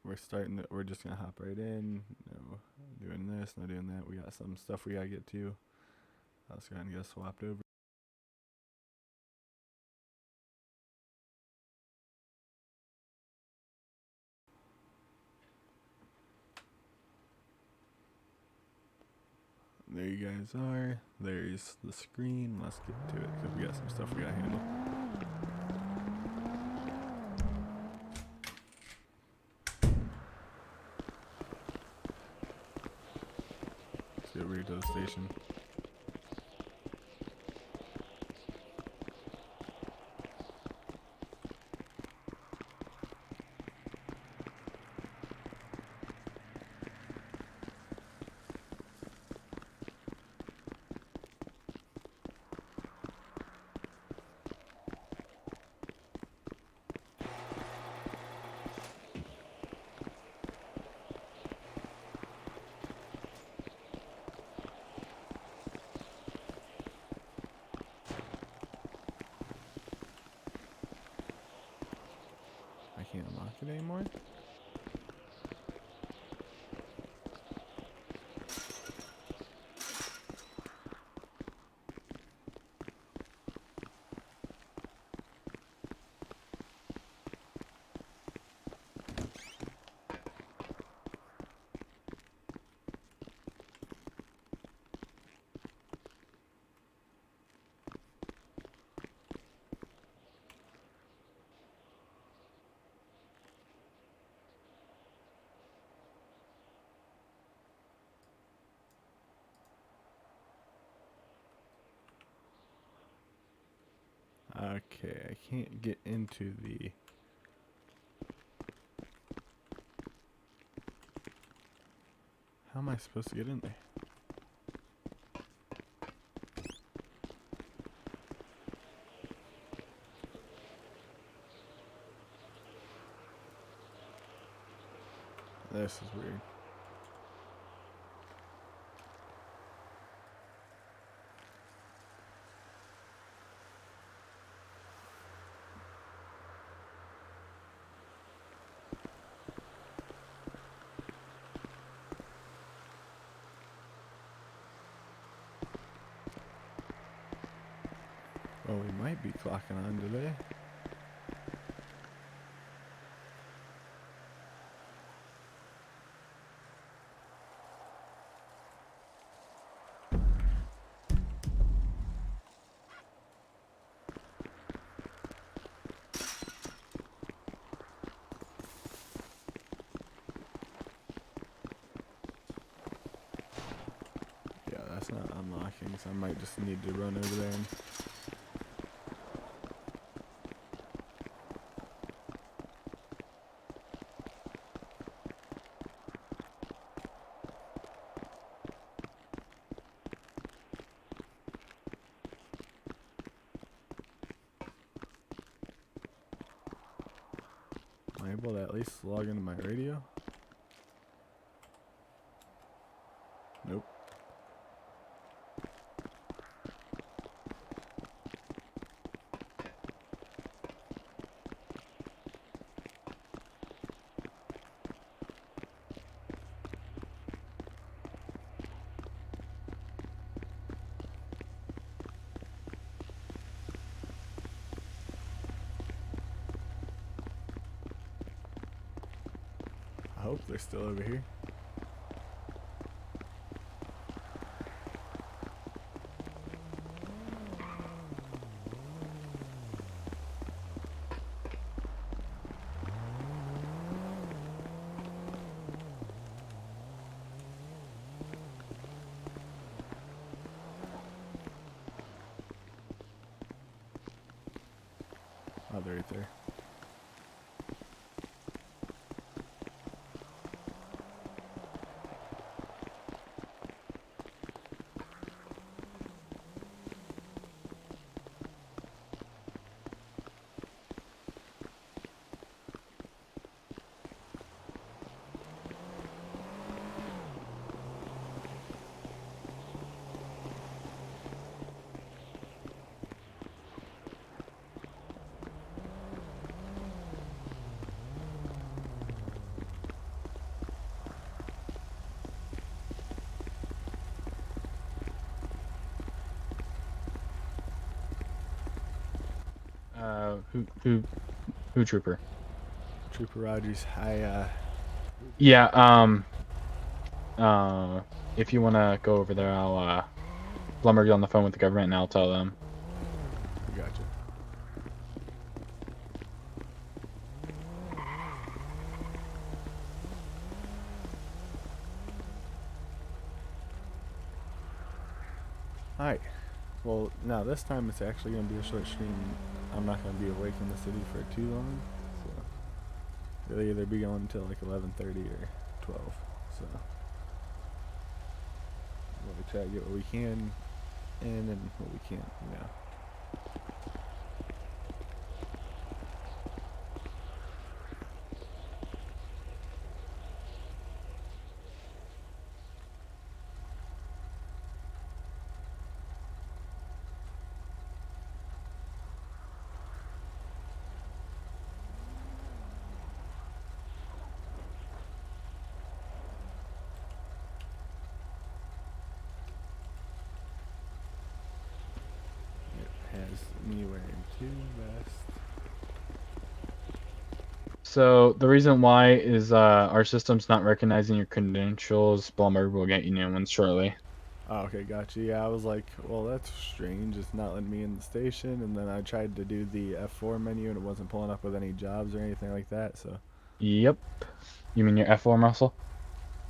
We're just gonna hop right in. No doing this, no doing that. We got some stuff we gotta get to. Let's go ahead and get swapped over. There you guys are. There's the screen. Let's get to it because we got some stuff we gotta handle. Let's get ready to the station. I can't unlock it anymore. Okay, I can't get into the... How am I supposed to get in there? This is weird. Well, we might be clocking on today. Yeah, that's not unlocking, so I might just need to run over there and... Am I able to at least log into my radio? Nope. I hope they're still over here. Oh, they're right there. Who trooper? Trooper Rogers. Yeah. If you wanna go over there, I'll Blumber get on the phone with the government and I'll tell them. Gotcha. Alright. Well, now this time it's actually going to be a short stream. I'm not going to be awake in the city for too long. So it'll either be going until like 11:30 or 12. So we'll try to get what we can in and what we can't, you know. It has me wearing 2 vests. So the reason why is our system's not recognizing your credentials. Blumber will get you new ones shortly. Oh, okay, gotcha. Yeah, I was like, well, that's strange. It's not letting me in the station. And then I tried to do the F4 menu and it wasn't pulling up with any jobs or anything like that. So, Yep. You mean your F4 muscle?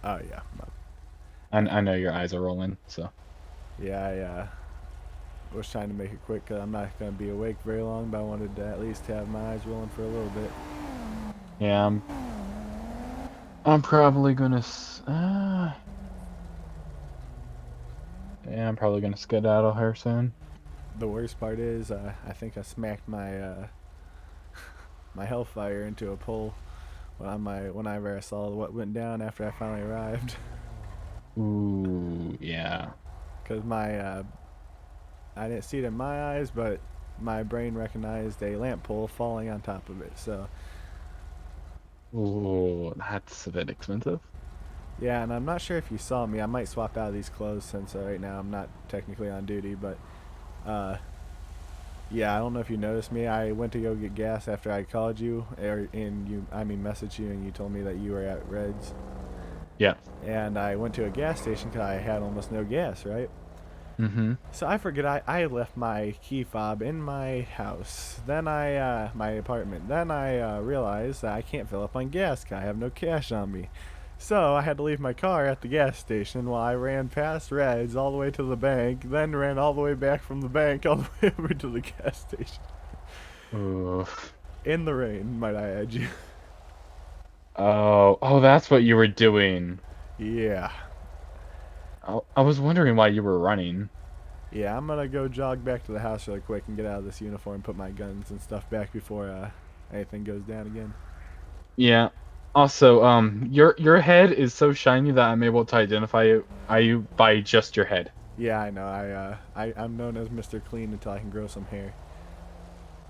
oh, yeah. I know your eyes are rolling, so. Yeah, I was trying to make it quick because I'm not going to be awake very long, but I wanted to at least have my eyes rolling for a little bit. Yeah, I'm probably gonna. Yeah, I'm probably gonna skedaddle here soon. The worst part is, I think I smacked my my Hellfire into a pole whenever I saw what went down after I finally arrived. Ooh, yeah. Because I didn't see it in my eyes, but my brain recognized a lamp pole falling on top of it. So Ooh, that's a bit expensive. yeah, and I'm not sure if you saw me. I might swap out of these clothes since right now I'm not technically on duty, but yeah, I don't know if you noticed me. I went to go get gas after I called you, messaged you, and you told me that you were at Reds. Yeah. And I went to a gas station because I had almost no gas, right? Mm-hmm. So I forget I left my key fob in my house. Then my apartment. Then I realized that I can't fill up on gas because I have no cash on me. So I had to leave my car at the gas station while I ran past Reds all the way to the bank, then ran all the way back from the bank all the way over to the gas station. Ooh. In the rain, might I add you. Oh, that's what you were doing. Yeah. I was wondering why you were running. Yeah, I'm gonna go jog back to the house really quick and get out of this uniform, put my guns and stuff back before anything goes down again. Yeah. Also, your head is so shiny that I'm able to identify you by just your head. Yeah, I know. I'm known as Mr. Clean until I can grow some hair.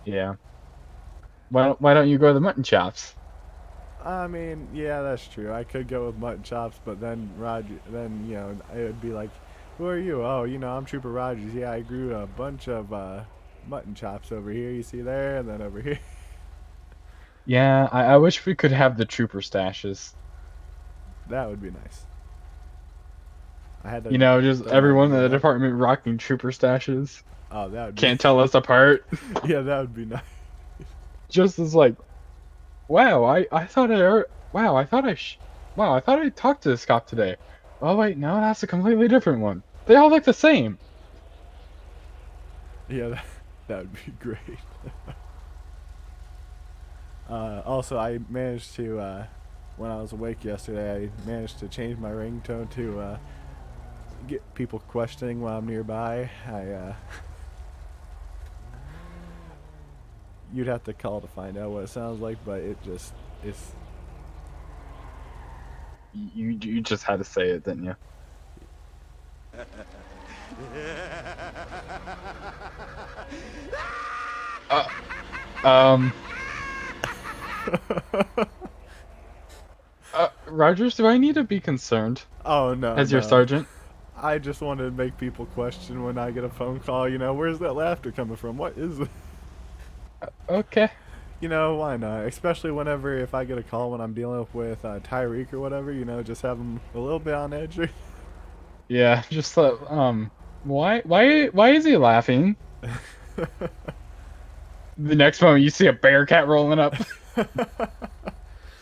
Yeah. Why don't you grow the mutton chops? I mean, yeah, that's true. I could go with mutton chops, but then it would be like, who are you? Oh, I'm Trooper Rogers. Yeah, I grew a bunch of mutton chops over here. You see there, and then over here. Yeah, I wish we could have the trooper stashes. That would be nice. I had to Just throw my everyone in the name out. department rocking trooper stashes. Oh, that would be. Can't tell us apart. Yeah, that would be nice. Just as like, wow, I thought I thought I talked to this cop today. Oh wait, no, that's a completely different one. They all look the same. Yeah, that would be great. Also, I managed to, when I was awake yesterday, I managed to change my ringtone to get people questioning while I'm nearby. You'd have to call to find out what it sounds like, but it's. You just had to say it, didn't you? Uh, um. Rogers, do I need to be concerned Oh no, as your no. sergeant? I just wanted to make people question when I get a phone call. Where's that laughter coming from? What is it? Okay. You know, why not? Especially whenever if I get a call when I'm dealing with Tyreek or whatever, you know, just have him a little bit on edge. Yeah, just why is he laughing? The next moment you see a Bearcat rolling up,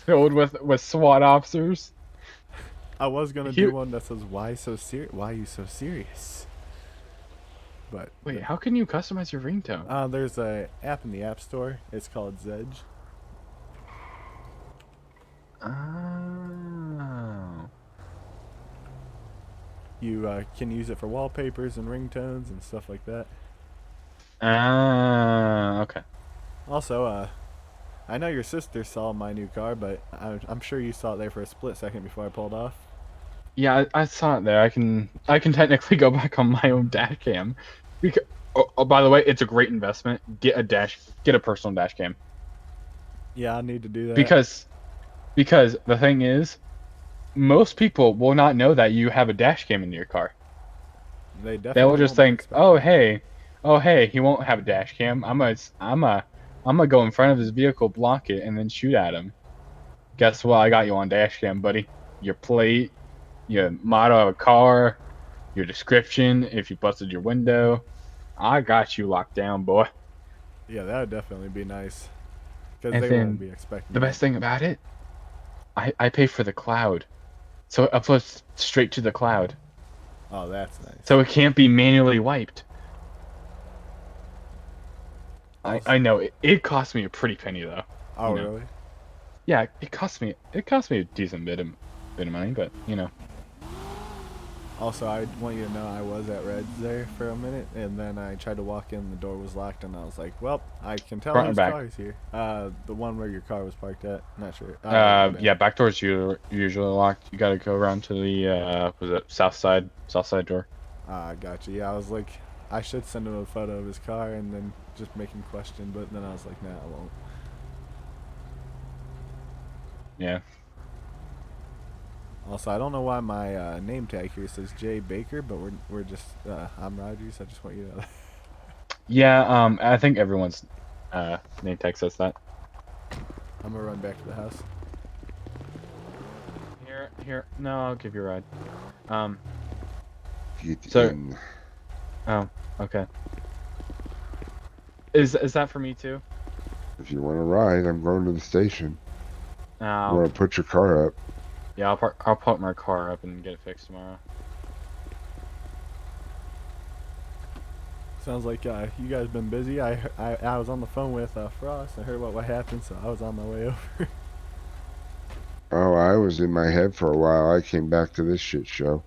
filled with SWAT officers. I was gonna do Here, one that says "Why so serious? Why are you so serious?" But wait, how can you customize your ringtone? there's a app in the App Store. It's called Zedge. Oh. You can use it for wallpapers and ringtones and stuff like that. Ah, okay. Also, I know your sister saw my new car, but I'm sure you saw it there for a split second before I pulled off. Yeah, I saw it there. I can technically go back on my own dash cam. Because by the way, it's a great investment. Get a personal dash cam. Yeah, I need to do that. Because because the thing is, most people will not know that you have a dash cam in your car. They They will definitely just won't be think, "Oh, expecting it. hey. Oh, hey, he won't have a dash cam. I'm gonna go in front of his vehicle, block it, and then shoot at him." Guess what? I got you on dash cam, buddy. Your plate, your model of a car, your description, if you busted your window. I got you locked down, boy. Yeah, that would definitely be nice because And they won't then be the expecting it. best thing about it, I pay for the cloud. So it uploads straight to the cloud. Oh, that's nice. So it can't be manually wiped. Also, I know it cost me a pretty penny though. oh You know. really? Yeah, it cost me a decent bit of money, but you know. Also, I want you to know I was at Red's there for a minute, and then I tried to walk in, the door was locked, and I was like, "Well, I can tell Front or whose back? car is here." The one where your car was parked at. Not sure. It would have been. Yeah, back doors usually locked. You gotta go around to the was it south side door. Gotcha. Yeah, I was like, I should send him a photo of his car and then just make him question, but then I was like, nah, I won't. Yeah. Also, I don't know why my name tag here says Jay Baker, but we're just I'm Rogers. I just want you to know that. Yeah, I think everyone's name tag says that. I'm gonna run back to the house. Here. No, I'll give you a ride. Um, Get so in. oh, okay. Is that for me too? If you want to ride, I'm going to the station. You Oh, want to put your car up? yeah, I'll park my car up and get it fixed tomorrow. Sounds like you guys been busy. I was on the phone with Frost. I heard what happened, so I was on my way over. Oh, I was in my head for a while. I came back to this shit show.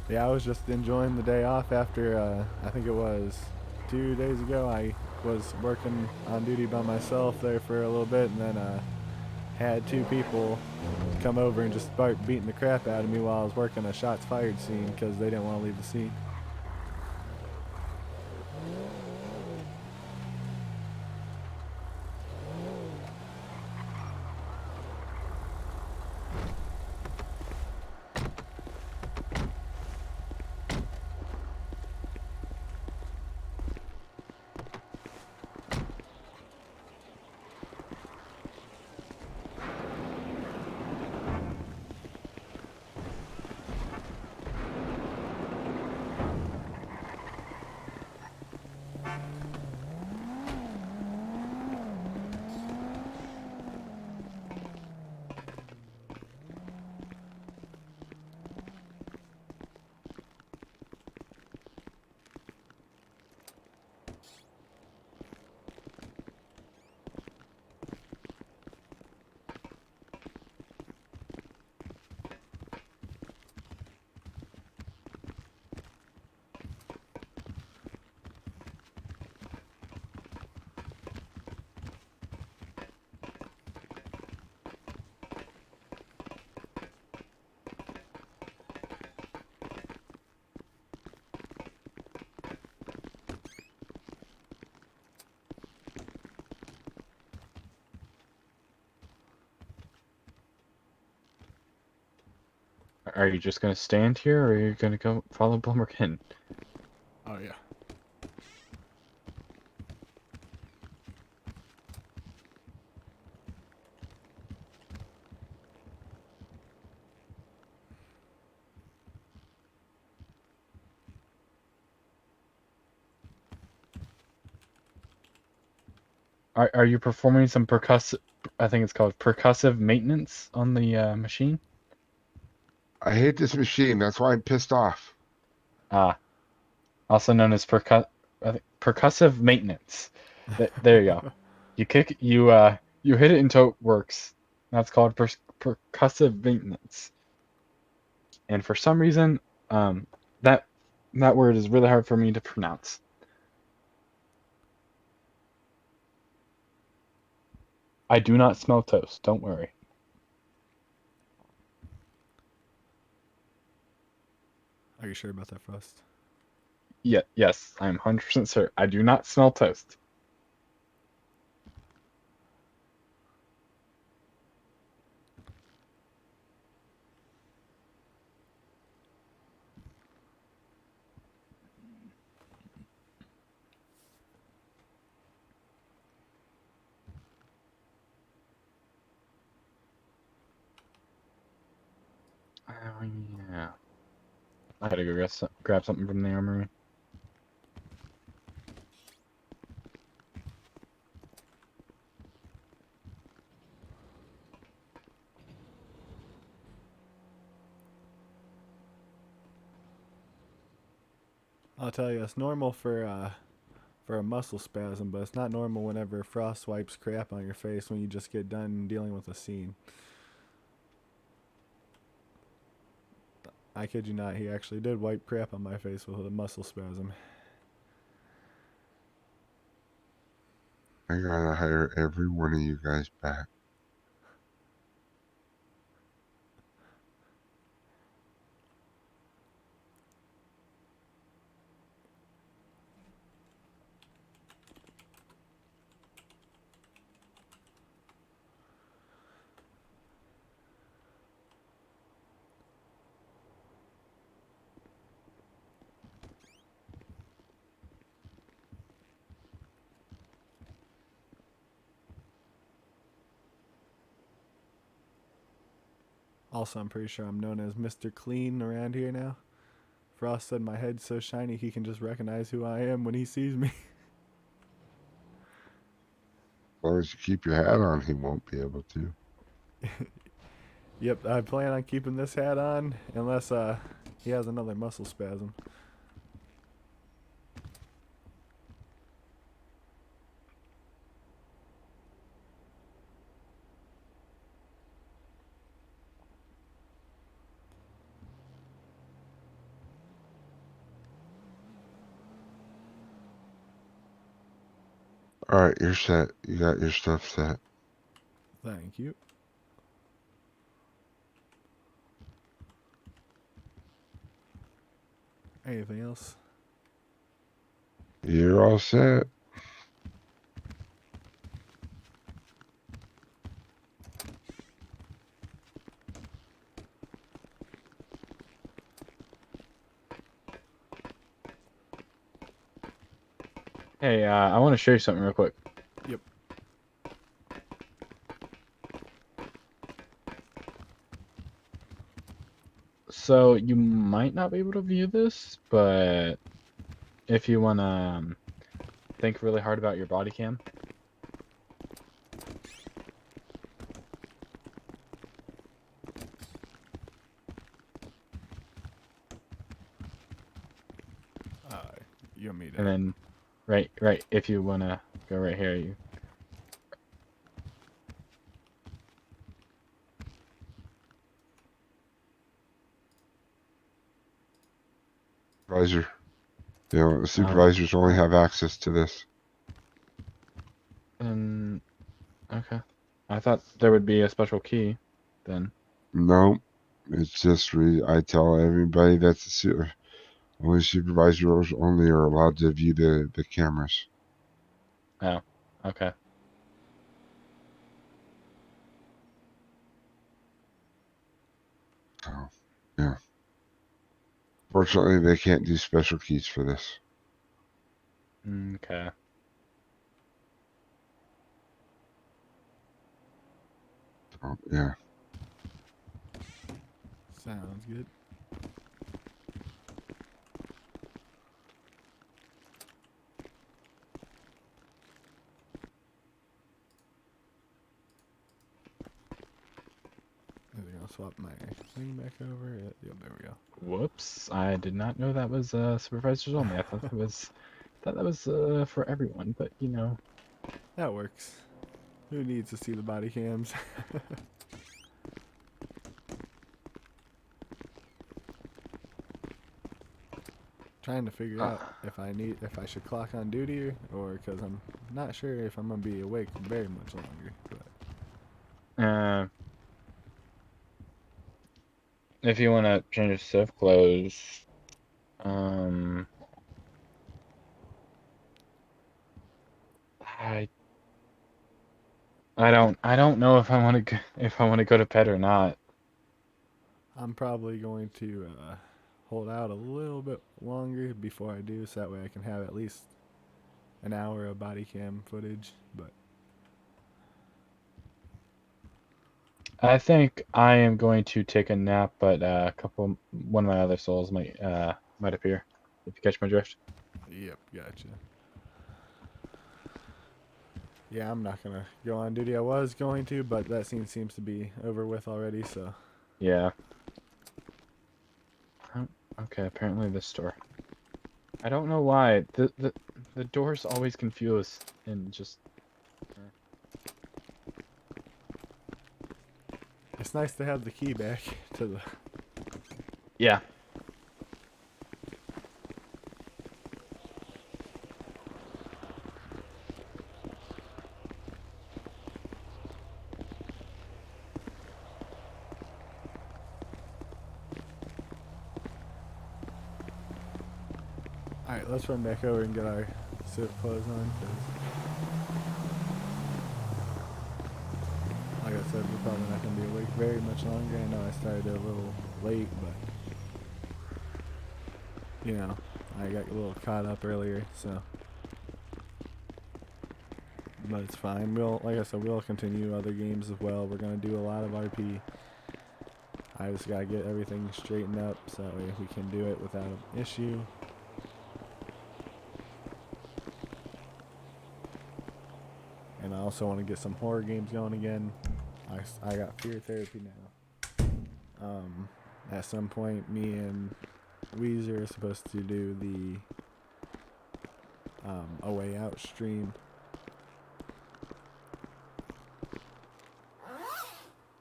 Yeah, I was just enjoying the day off after I think it was 2 days ago. I was working on duty by myself there for a little bit, and then had two people come over and just start beating the crap out of me while I was working a shots fired scene because they didn't want to leave the scene. Are you just gonna stand here, or are you gonna go follow Blumberkin? Oh yeah. Are you performing some percussive? I think it's called percussive maintenance on the machine. I hate this machine. That's why I'm pissed off. Ah, also known as percussive maintenance. There you go. You hit it until it works. That's called percussive maintenance. And for some reason, um, that that word is really hard for me to pronounce. I do not smell toast. Don't worry. Are you sure about that, Frost? Yeah, yes, I am 100% sure. I do not smell toast. Oh yeah. I gotta go grab something from the armory. I'll tell you, it's normal for a muscle spasm, but it's not normal whenever Frost wipes crap on your face when you just get done dealing with a scene. I kid you not, he actually did wipe crap on my face with a muscle spasm. I gotta hire every one of you guys back. Also, I'm pretty sure I'm known as Mr. Clean around here now. Frost said my head's so shiny he can just recognize who I am when he sees me. As long as you keep your hat on, he won't be able to. Yep, I plan on keeping this hat on unless he has another muscle spasm. Alright, you're set. You got your stuff set. Thank you. Anything else? You're all set. Hey, I want to show you something real quick. Yep. So you might not be able to view this, but if you want to think really hard about your body cam. Uh, you want me to? And then, right, if you want to go right here, you. Supervisor. You know, the supervisors only have access to this. And okay, I thought there would be a special key, then. No, it's just I tell everybody that's only supervisors only are allowed to view the cameras. Oh, okay. So, yeah. Fortunately, they can't do special keys for this. Okay. So, yeah. Sounds good. I'll swap my thing back over. Yep, there we go. Whoops! I did not know that was supervisors only. I thought that was for everyone. But you know, That works. Who needs to see the body cams? Trying to figure out if I should clock on duty or because I'm not sure if I'm gonna be awake very much longer. But if you want to change your stuff clothes, um, I I don't know if I want to go to bed or not. I'm probably going to hold out a little bit longer before I do, so that way I can have at least an hour of body cam footage. But I think I am going to take a nap, but one of my other souls might appear. If you catch my drift. yep, gotcha. Yeah, I'm not gonna go on duty. I was going to, but that scene seems to be over with already. So Yeah. Oh, okay, apparently this door. I don't know why the doors always confuse and just. it's nice to have the key back to the. Yeah. All right, let's run back over and get our suit clothes on. 'Cause like I said, we're probably not gonna be awake very much longer. I know I started a little late, but you know, I got a little caught up earlier, so. But it's fine. Like I said, we'll continue other games as well. We're gonna do a lot of RP. I just gotta get everything straightened up so that way we can do it without an issue. And I also want to get some horror games going again. I got Fear Therapy now. At some point, me and Weezer are supposed to do the A Way Out stream.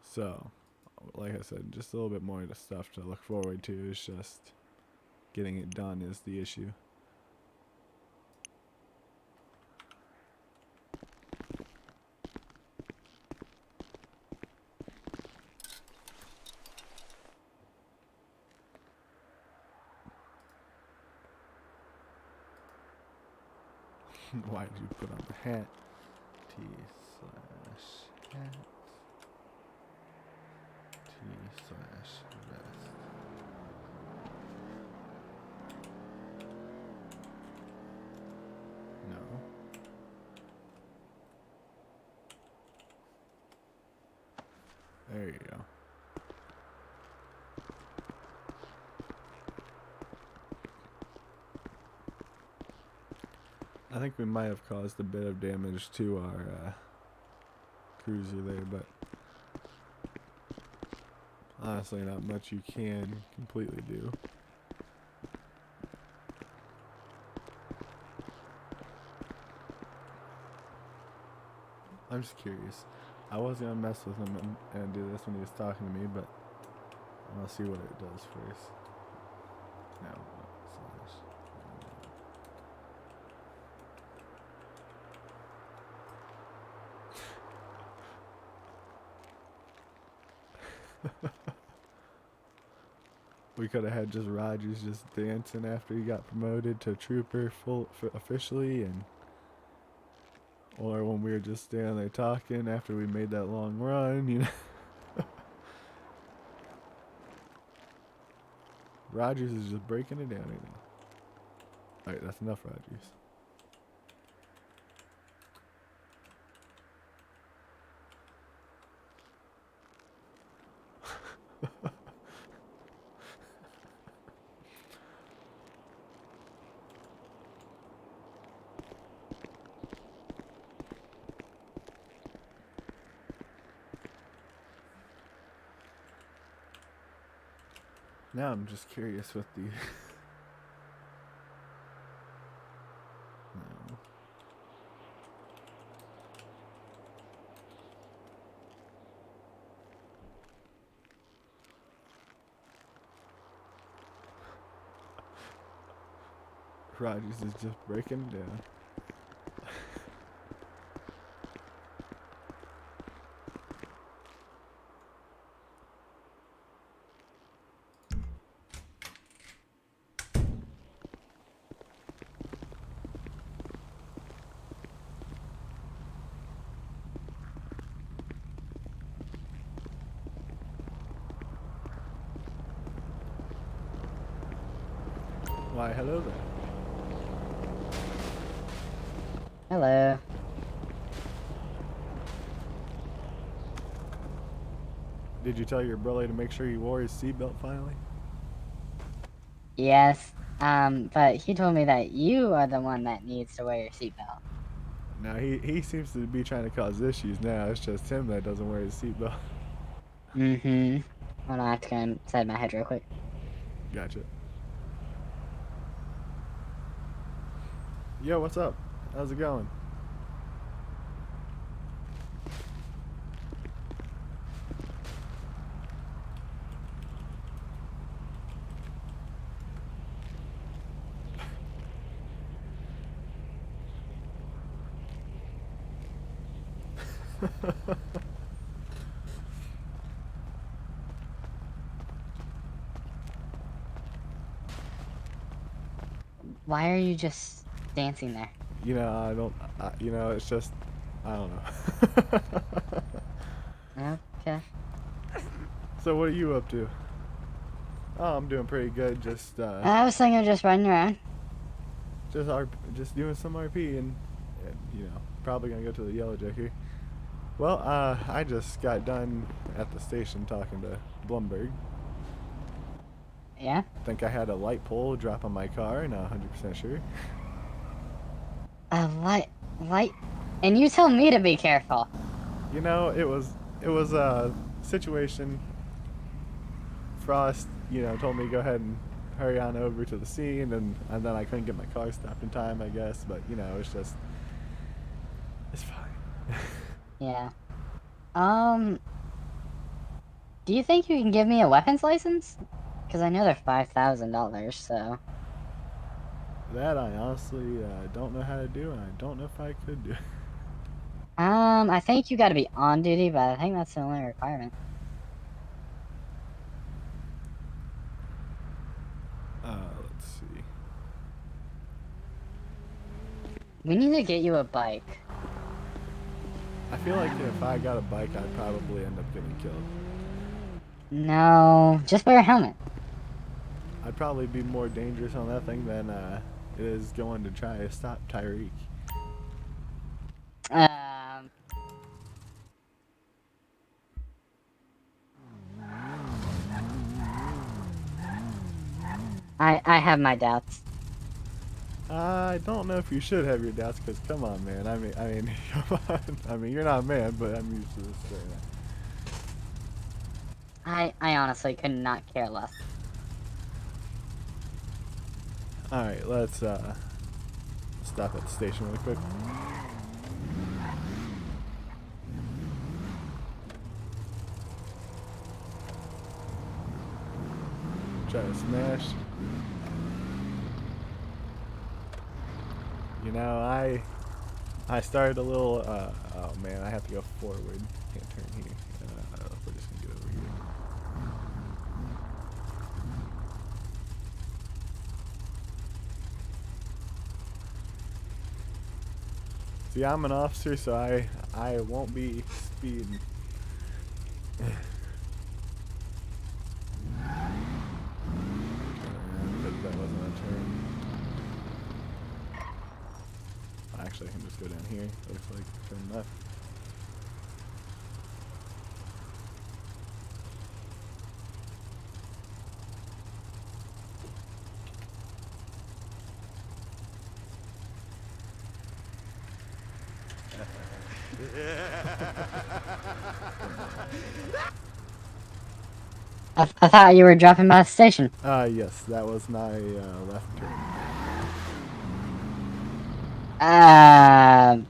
So, like I said, just a little bit more stuff to look forward to. It's just getting it done is the issue. Why did you put on the hat? T/hat. T/vest. No. There you go. I think we might have caused a bit of damage to our cruiser there, but honestly not much you can completely do. I'm just curious. I was gonna mess with him and do this when he was talking to me, but I'll see what it does first. No. We could have had just Rogers just dancing after he got promoted to trooper officially, and or when we were just standing there talking after we made that long run, you know. Rogers is just breaking it down right now. Alright, that's enough, Rogers. Now I'm just curious what the. No. Rogers is just breaking down. Why, hello there. Hello. Did you tell your brother to make sure he wore his seatbelt finally? Yes. But he told me that you are the one that needs to wear your seatbelt. Now he seems to be trying to cause issues now. It's just him that doesn't wear his seatbelt. Mm-hmm. Hold on, I have to go inside my head real quick. Gotcha. Yo, what's up? How's it going? Why are you just dancing there? You know, I don't. You know, it's just. I don't know. Okay. So, what are you up to? Oh, I'm doing pretty good. I was thinking of just running around. Just doing some RP and you know, probably gonna go to the Yellow Jacket. Well, I just got done at the station talking to Blumberg. Yeah? Think I had a light pole drop on my car, not 100% sure. A light. And you tell me to be careful. You know, it was a situation. Frost, you know, told me to go ahead and hurry on over to the scene, and then I couldn't get my car stopped in time, I guess. But you know, it's fine. Yeah. Do you think you can give me a weapons license? Because I know they're $5,000, so. That I honestly don't know how to do, and I don't know if I could do. I think you gotta be on duty, but I think that's the only requirement. Let's see. We need to get you a bike. I feel like if I got a bike, I'd probably end up getting killed. No, just wear a helmet. I'd probably be more dangerous on that thing than it is going to try to stop Tyreek. Um, I have my doubts. I don't know if you should have your doubts, because come on, man. I mean, come on. I mean, you're not a man, but I'm used to this right I honestly could not care less. now. All right, let's stop at the station really quick. Try to smash. You know, I started a little. Oh man, I have to go forward. Can't turn here. We're just gonna get over here. See, I'm an officer, so I won't be speeding. Because that wasn't a turn. Actually, I can just go down here. Looks like turn left. I thought you were dropping by the station. Yes, that was my left turn.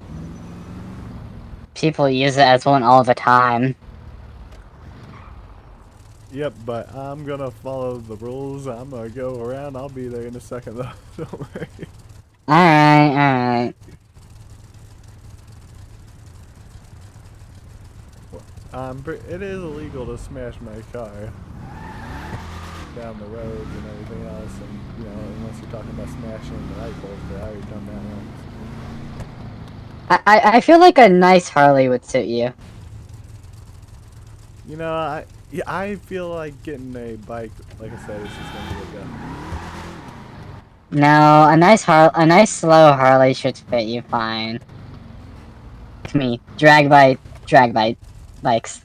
People use it as one all the time. Yep, but I'm gonna follow the rules. I'm gonna go around. I'll be there in a second, though. Don't worry. Alright. It is illegal to smash my car down the roads and everything else, and unless you're talking about smashing the light bulbs, but I already done that once. I feel like a nice Harley would suit you. I feel like getting a bike. Like I said, it's just gonna be a gun. No, a nice slow Harley should fit you fine. Me, drag bikes.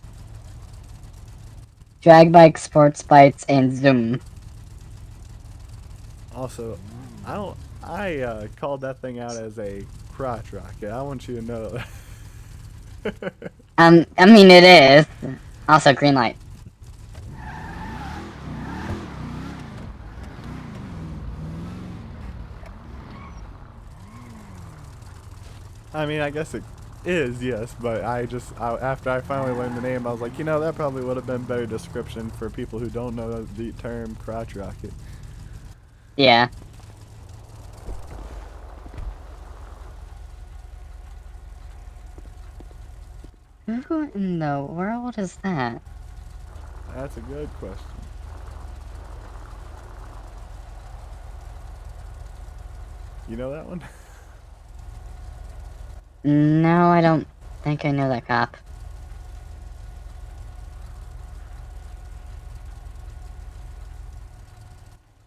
Drag bike, sports bikes, and zoom. Also, I called that thing out as a crotch rocket. I want you to know that. I mean it is. Also, green light. I mean, I guess it is, yes, but after I finally learned the name, I was like, that probably would have been better description for people who don't know the term crotch rocket. Yeah. Who in the world is that? That's a good question. You know that one? No, I don't think I know that cop.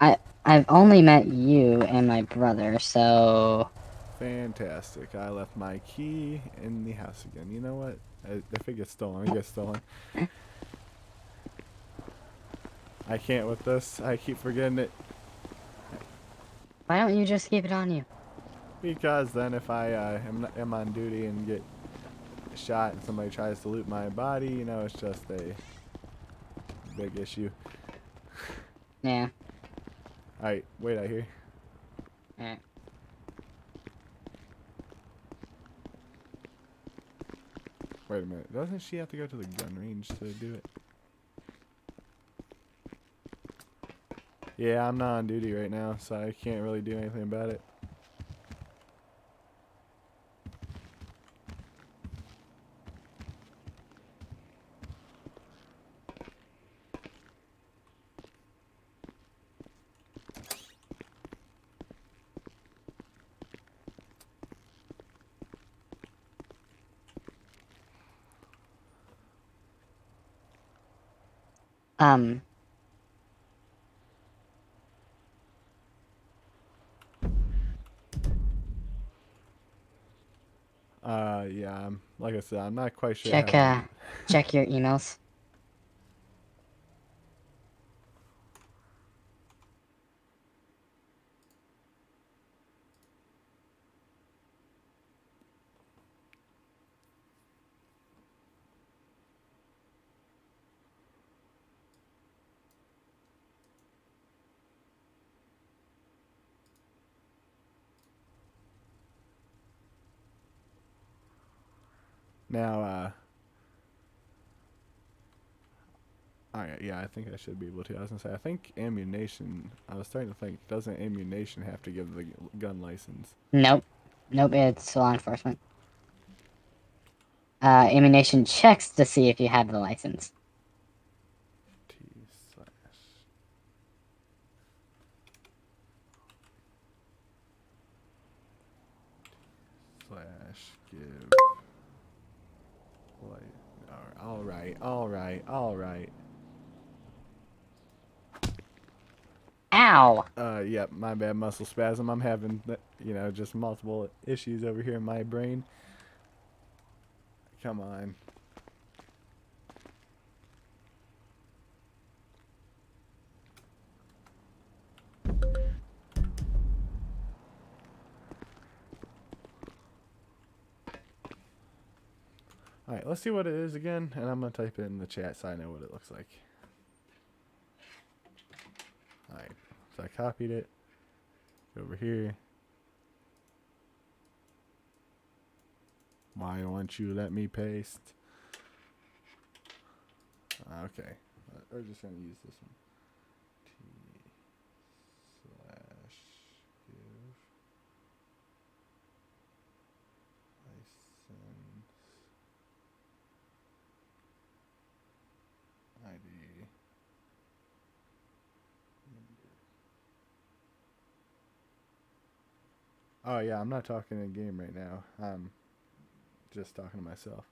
I've only met you and my brother, so... Fantastic. I left my key in the house again. You know what? If it gets stolen, it gets stolen. I can't with this. I keep forgetting it. Why don't you just keep it on you? Because then if I am on duty and get shot and somebody tries to loot my body, it's just a big issue. Yeah. Alright, wait out here. Alright. Wait a minute. Doesn't she have to go to the gun range to do it? Yeah, I'm not on duty right now, so I can't really do anything about it. Um... Yeah, like I said, I'm not quite sure Check, how. check your emails. Now, alright, yeah, I think I should be able to. I was gonna say, I think ammunition, I was starting to think, doesn't ammunition have to give the gun license? Nope. Nope, it's law enforcement. Ammunition checks to see if you have the license. T slash give light. Alright. Ow! Yep, my bad, muscle spasm. I'm having, just multiple issues over here in my brain. Come on. Alright, let's see what it is again, and I'm going to type it in the chat so I know what it looks like. Alright, so I copied it. Go over here. Why won't you let me paste? Okay, we're just gonna use this one. T/give license ID. Oh yeah, I'm not talking in game right now. I'm just talking to myself.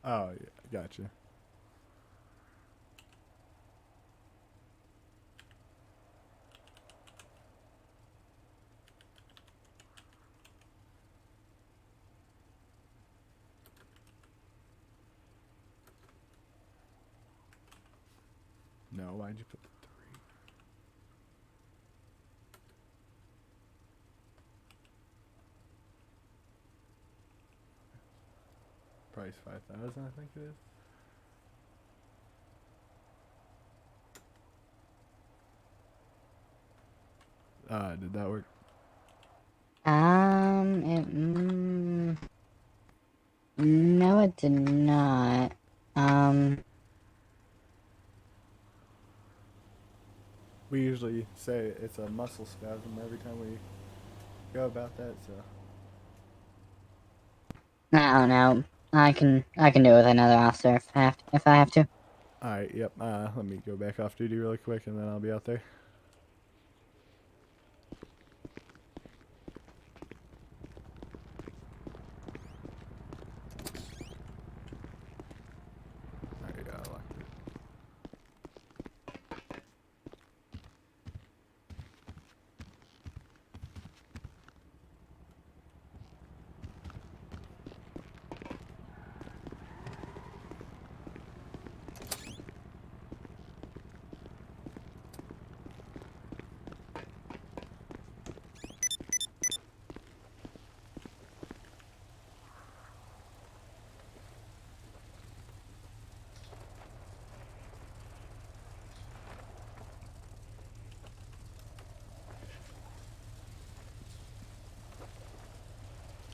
Oh yeah, gotcha. No, why'd you put the 3? Price 5,000, I think it is. Did that work? No, it did not. We usually say it's a muscle spasm every time we go about that, so. I don't know. I can do it with another officer if I have to. Alright, yep. Let me go back off duty really quick and then I'll be out there. Alright, I locked it.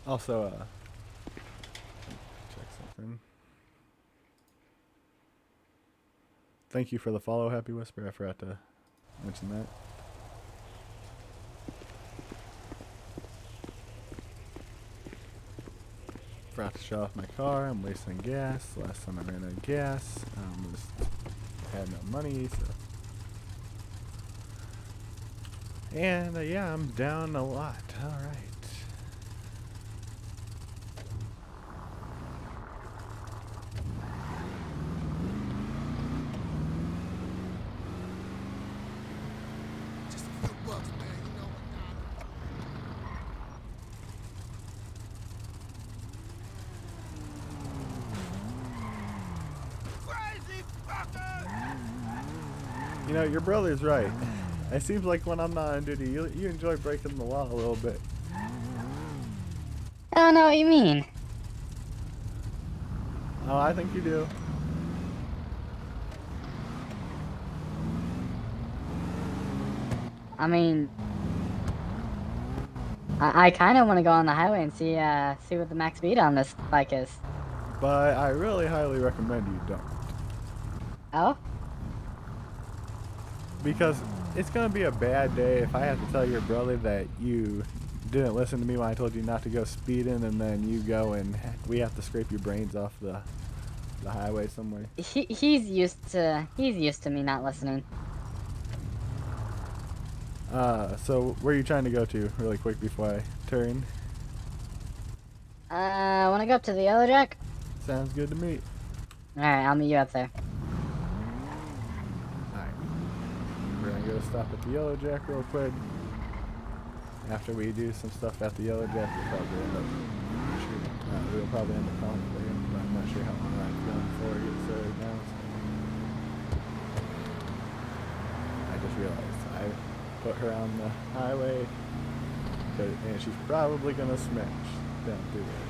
Also, check something. Thank you for the follow, Happy Whisper. I forgot to mention that. Forgot to shut off my car. I'm wasting gas. Last time I ran out of gas, just had no money. So, and yeah, I'm down a lot. All right. You know, your brother's right. It seems like when I'm not on duty, you enjoy breaking the law a little bit. I don't know what you mean. Oh, I think you do. I mean, I kind of want to go on the highway and see what the max speed on this bike is. But I really highly recommend you don't. Oh? Because it's going to be a bad day if I have to tell your brother that you didn't listen to me when I told you not to go speeding, and then you go and we have to scrape your brains off the highway somewhere. He's used to me not listening. So where are you trying to go to really quick before I turn? Wanna go up to the Yellow Jack? Sounds good to me. Alright, I'll meet you up there. Alright. We're gonna go stop at the Yellow Jack real quick. After we do some stuff at the Yellow Jack, we'll probably end up We'll probably end up calling it there, but I'm not sure how long I've gone before it gets there now. I just realized I put her on the highway, and she's probably gonna smash down through there.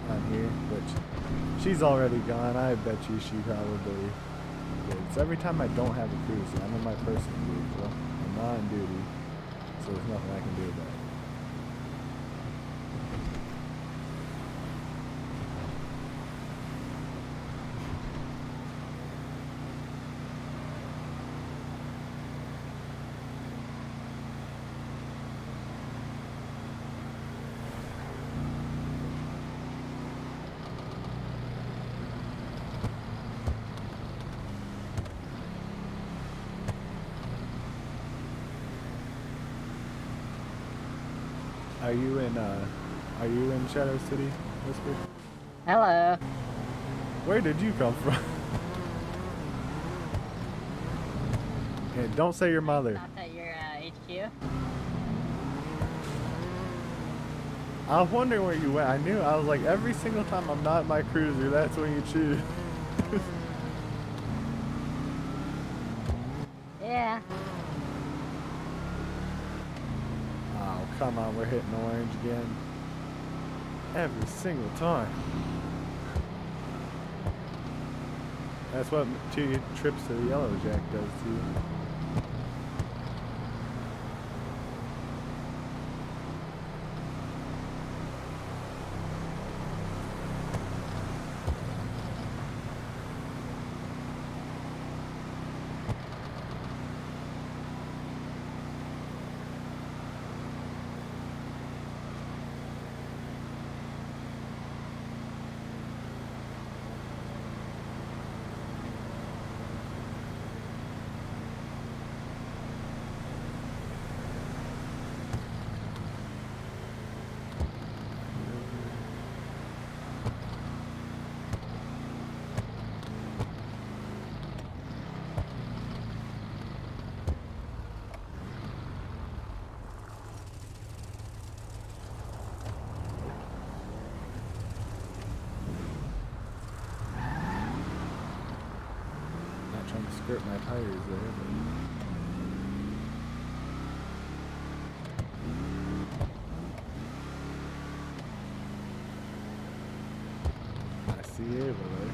On here, which she's already gone. I bet you she probably is. Every time I don't have a cruiser, I'm in my personal vehicle. I'm not on duty, so there's nothing I can do about it. Are you in Shadow City, Whisper? Hello. Where did you come from? And don't say your mother. Not at your HQ. I was wondering where you went. I was like, every single time I'm not in my cruiser, that's when you choose. Yeah. Oh, come on, we're hitting orange again. Every single time. That's what 2 trips to the Yellow Jack does to you. Trying to skirt my tires there, but I see Ava there.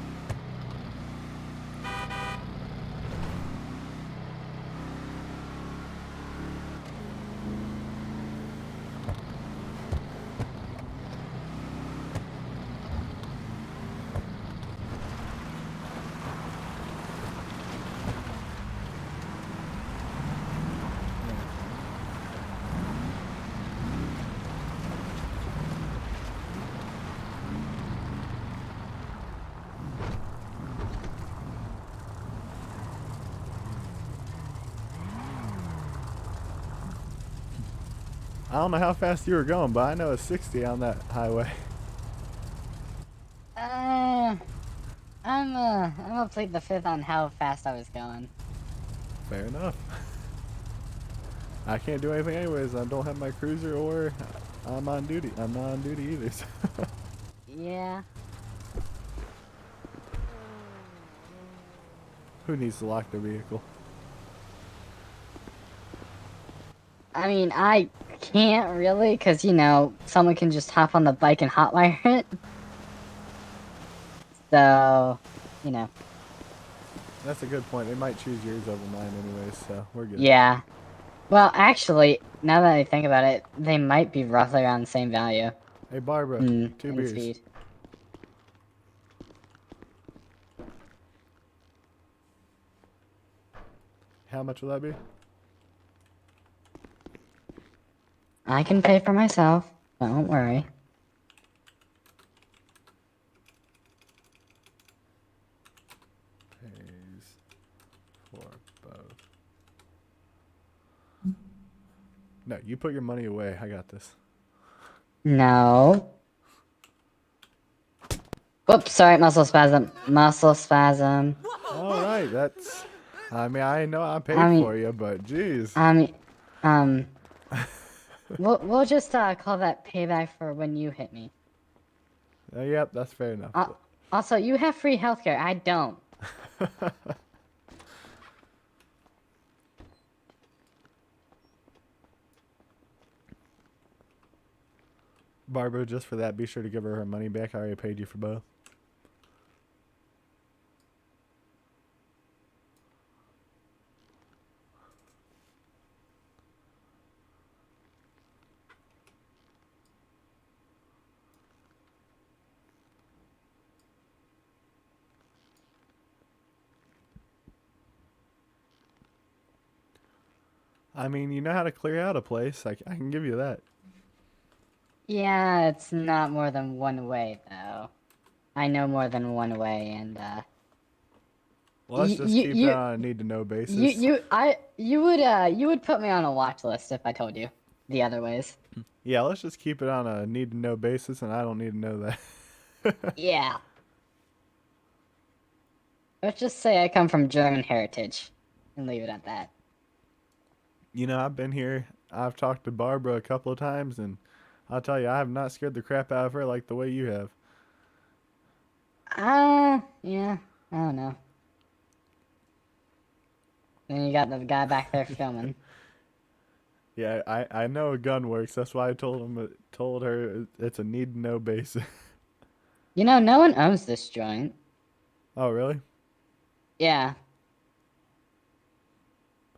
I don't know how fast you were going, but I know it's 60 on that highway. I'm gonna plead the fifth on how fast I was going. Fair enough. I can't do anything anyways. I don't have my cruiser or I'm on duty. I'm not on duty either. So. Yeah. Who needs to lock their vehicle? I mean, I can't really, because, you know, someone can just hop on the bike and hotwire it. So, you know. That's a good point. They might choose yours over mine anyways, so we're good. Yeah. Well, actually, now that I think about it, they might be roughly around the same value. Hey, Barbara, 2 in beers. speed. How much will that be? I can pay for myself. Don't worry. Pays for both. No, you put your money away. I got this. No. Whoops, sorry, muscle spasm. Muscle spasm. All right, that's. I mean, I know I paid I mean- for you, but jeez. I mean, um, we'll just call that payback for when you hit me. Yep, that's fair enough. Also, you have free healthcare. I don't. Barbara, just for that, be sure to give her money back. I already paid you for both. I mean, you know how to clear out a place. I can give you that. Yeah, it's not more than one way, though. I know more than one way, and, Well, let's just keep that on a need-to-know basis. you would put me on a watch list if I told you the other ways. Yeah, let's just keep it on a need-to-know basis, and I don't need to know that. Yeah. Let's just say I come from German heritage, and leave it at that. You know, I've been here. I've talked to Barbara a couple of times, and I'll tell you, I have not scared the crap out of her like the way you have. Yeah, I don't know. Then you got the guy back there filming. Yeah, I know a gun works. That's why I told her it's a need-to-know basis. You know, no one owns this joint. Oh, really? Yeah,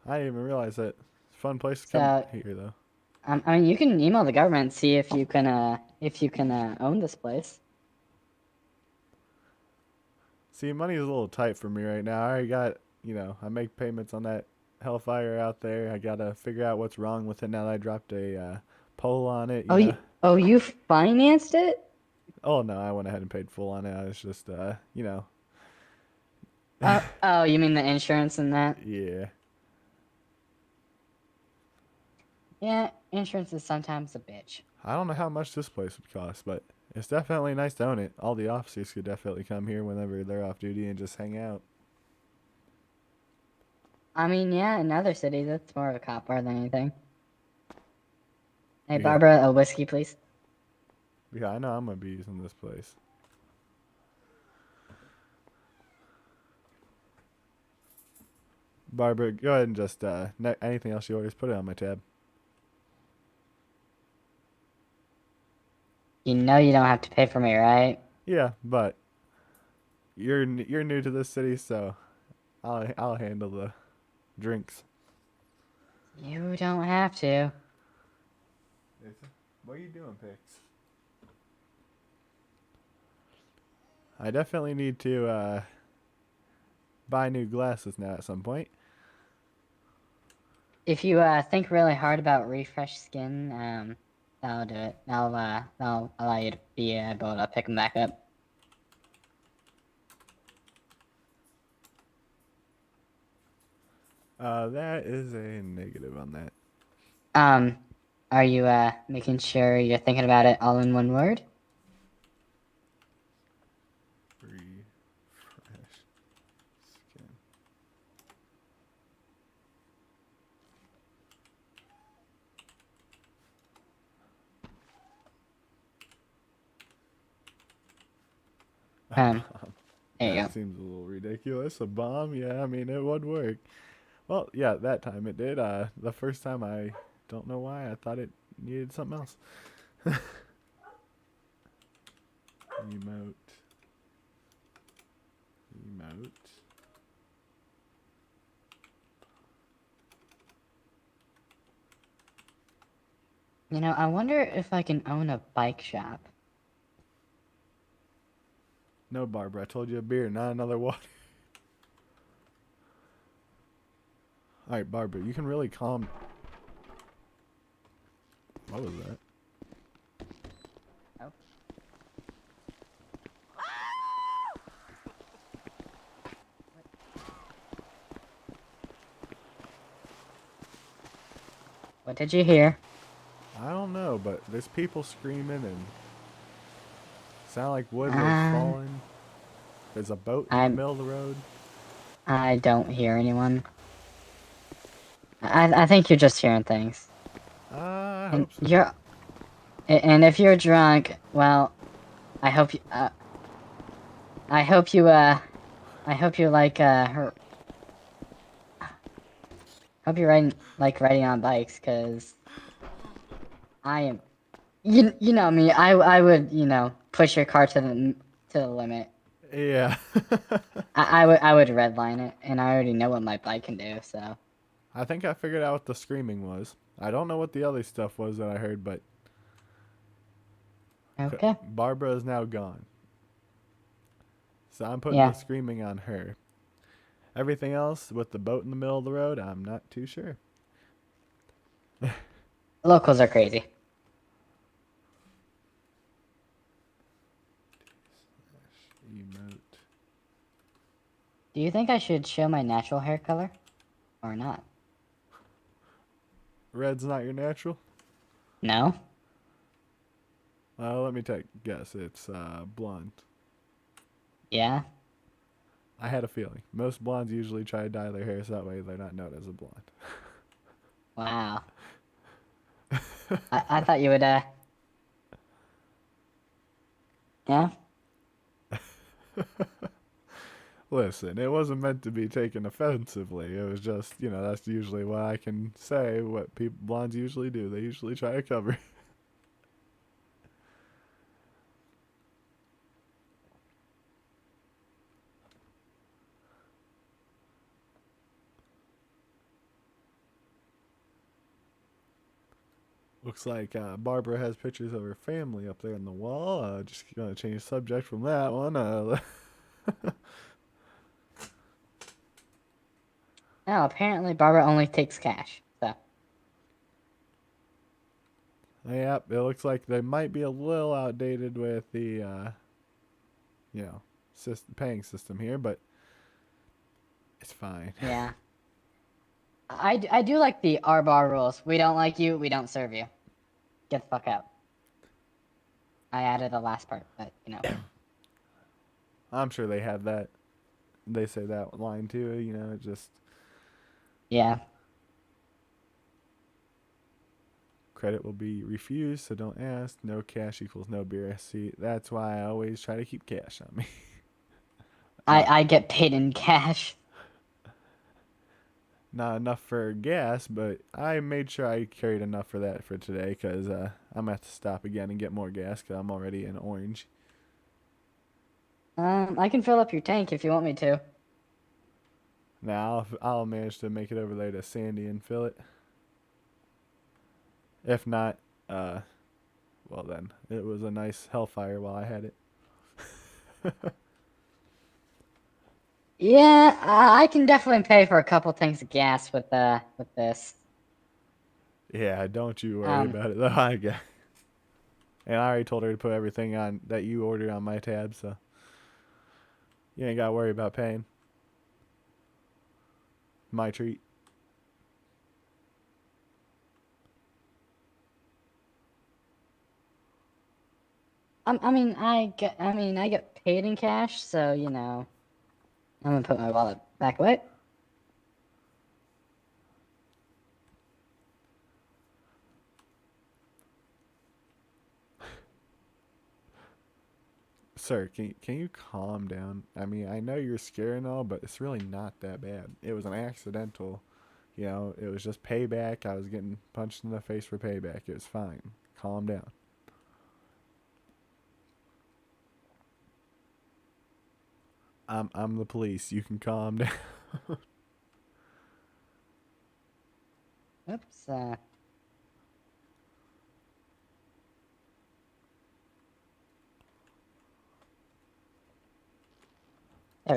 I didn't even realize that. It's a fun place to come so here, though. I mean, you can email the government and see if you can own this place. See, money is a little tight for me right now. I already got, I make payments on that Hellfire out there. I gotta figure out what's wrong with it now that I dropped a pole on it. Oh, you financed it? Oh no, I went ahead and paid full on it. I was just, Oh, you mean the insurance and that? yeah. Yeah, insurance is sometimes a bitch. I don't know how much this place would cost, but it's definitely nice to own it. All the officers could definitely come here whenever they're off duty and just hang out. I mean, yeah, in other cities, it's more of a cop bar than anything. Hey, Yeah. Barbara, a whiskey, please. Yeah, I know I'm gonna be using this place. Barbara, go ahead and just anything else you orders, put it on my tab. You know you don't have to pay for me, right? Yeah, but you're new to this city, so I'll handle the drinks. You don't have to. What are you doing, Pix? I definitely need to buy new glasses now at some point. If you think really hard about refresh skin, that'll do it. That'll allow you to be able to pick them back up. That is a negative on that. Are you making sure you're thinking about it all in one word? Refresh skin. There you That go. seems a little ridiculous. A bomb? Yeah, I mean, it would work. Well, yeah, that time it did. The first time I don't know why. I thought it needed something else. Emote. Emote. You know, I wonder if I can own a bike shop. No, Barbara, I told you a beer, not another water. Alright, Barbara, you can really calm. What was that? Oh. What did you hear? I don't know, but there's people screaming and sound like wood was Um, falling. There's a boat in the I'm. middle of the road. I don't hear anyone. I think you're just hearing things. I And hope so. and if you're drunk, well, I hope you. I hope you. I hope you like. Hope you're riding on bikes, cause I am. You know me. I would push your car to the limit. Yeah. I would redline it, and I already know what my bike can do. So I think I figured out what the screaming was. I don't know what the other stuff was that I heard, but okay, Barbara is now gone. So I'm putting the yeah. screaming on her. Everything else with the boat in the middle of the road, I'm not too sure. Locals are crazy. Emote. Do you think I should show my natural hair color, or not? Red's not your natural? No. Let me take a guess. It's blonde. Yeah. I had a feeling. Most blondes usually try to dye their hair so that way they're not known as a blonde. Wow. I thought you would. Yeah. Listen, it wasn't meant to be taken offensively. It was just, that's usually what I can say. What people blondes usually do. They usually try to cover. Looks like Barbara has pictures of her family up there on the wall. Just gonna change subject from that one. No, apparently Barbara only takes cash. So Yep, it looks like they might be a little outdated with the, paying system here, but it's fine. yeah. I do like the R bar rules. We don't like you, we don't serve you. Get the fuck out. I added the last part, but I'm sure they have that. They say that line too. It just yeah. credit will be refused, so don't ask. No cash equals no beer. See, that's why I always try to keep cash on me. I get paid in cash. Not enough for gas, but I made sure I carried enough for that for today because I'm gonna have to stop again and get more gas because I'm already in orange. I can fill up your tank if you want me to. Now I'll manage to make it over there to Sandy and fill it. If not, well then it was a nice hellfire while I had it. Yeah, I can definitely pay for a couple tanks of gas with this. Yeah, don't you worry Um, about it though. I got. And I already told her to put everything on that you ordered on my tab, so you ain't gotta worry about paying. My treat. I get paid in cash, so I'm gonna put my wallet back away. Sir, can you calm down? I mean, I know you're scared and all, but it's really not that bad. It was an accidental, it was just payback. I was getting punched in the face for payback. It was fine. Calm down. I'm the police. You can calm down. Oops. There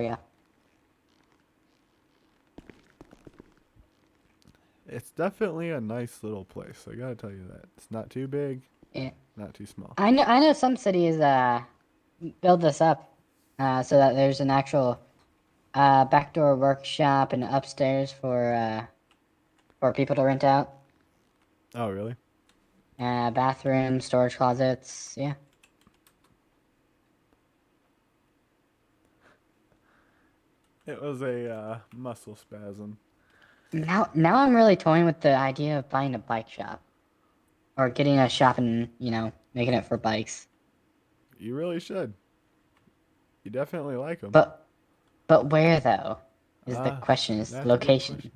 we go. It's definitely a nice little place. I gotta tell you that. It's not too big, Yeah. not too small. I know some cities build this up so that there's an actual backdoor workshop and upstairs for people to rent out. Oh, really? Bathroom, storage closets. Yeah. It was a muscle spasm. Now I'm really toying with the idea of buying a bike shop or getting a shop and making it for bikes. You really should. You definitely like them. But where though? Is the Ah, question is that's a good location. question.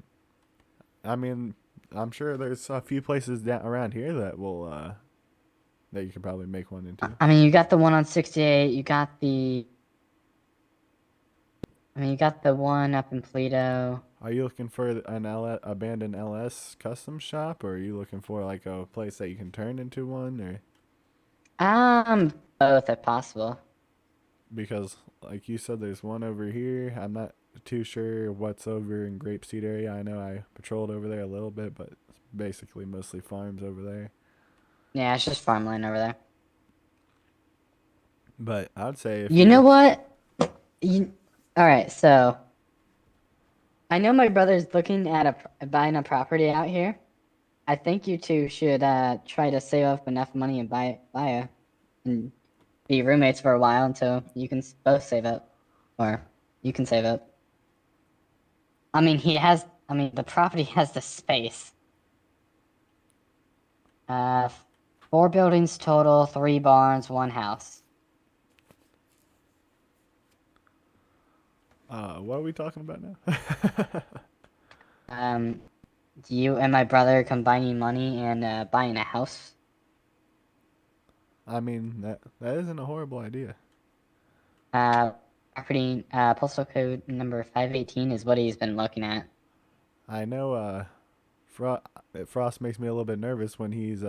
I mean, I'm sure there's a few places down around here that will that you could probably make one into. I mean, you got the one on 68. You got the one up in Toledo. Are you looking for an abandoned LS custom shop, or are you looking for like a place that you can turn into one, or Both if possible. because like you said, there's one over here. I'm not too sure what's over in Grapeseed area. I know I patrolled over there a little bit, but it's basically mostly farms over there. Yeah, it's just farmland over there. But I'd say if You know you, what? All right, so I know my brother's looking at buying a property out here. I think you two should try to save up enough money and buy a and be roommates for a while until you can both save up, or you can save up. I mean, the property has the space. Uh, 4 buildings total, 3 barns, 1 house. what are we talking about now? Um, you and my brother combining money and buying a house. I mean that isn't a horrible idea. Uh, property postal code number 518 is what he's been looking at. I know Frost makes me a little bit nervous when he's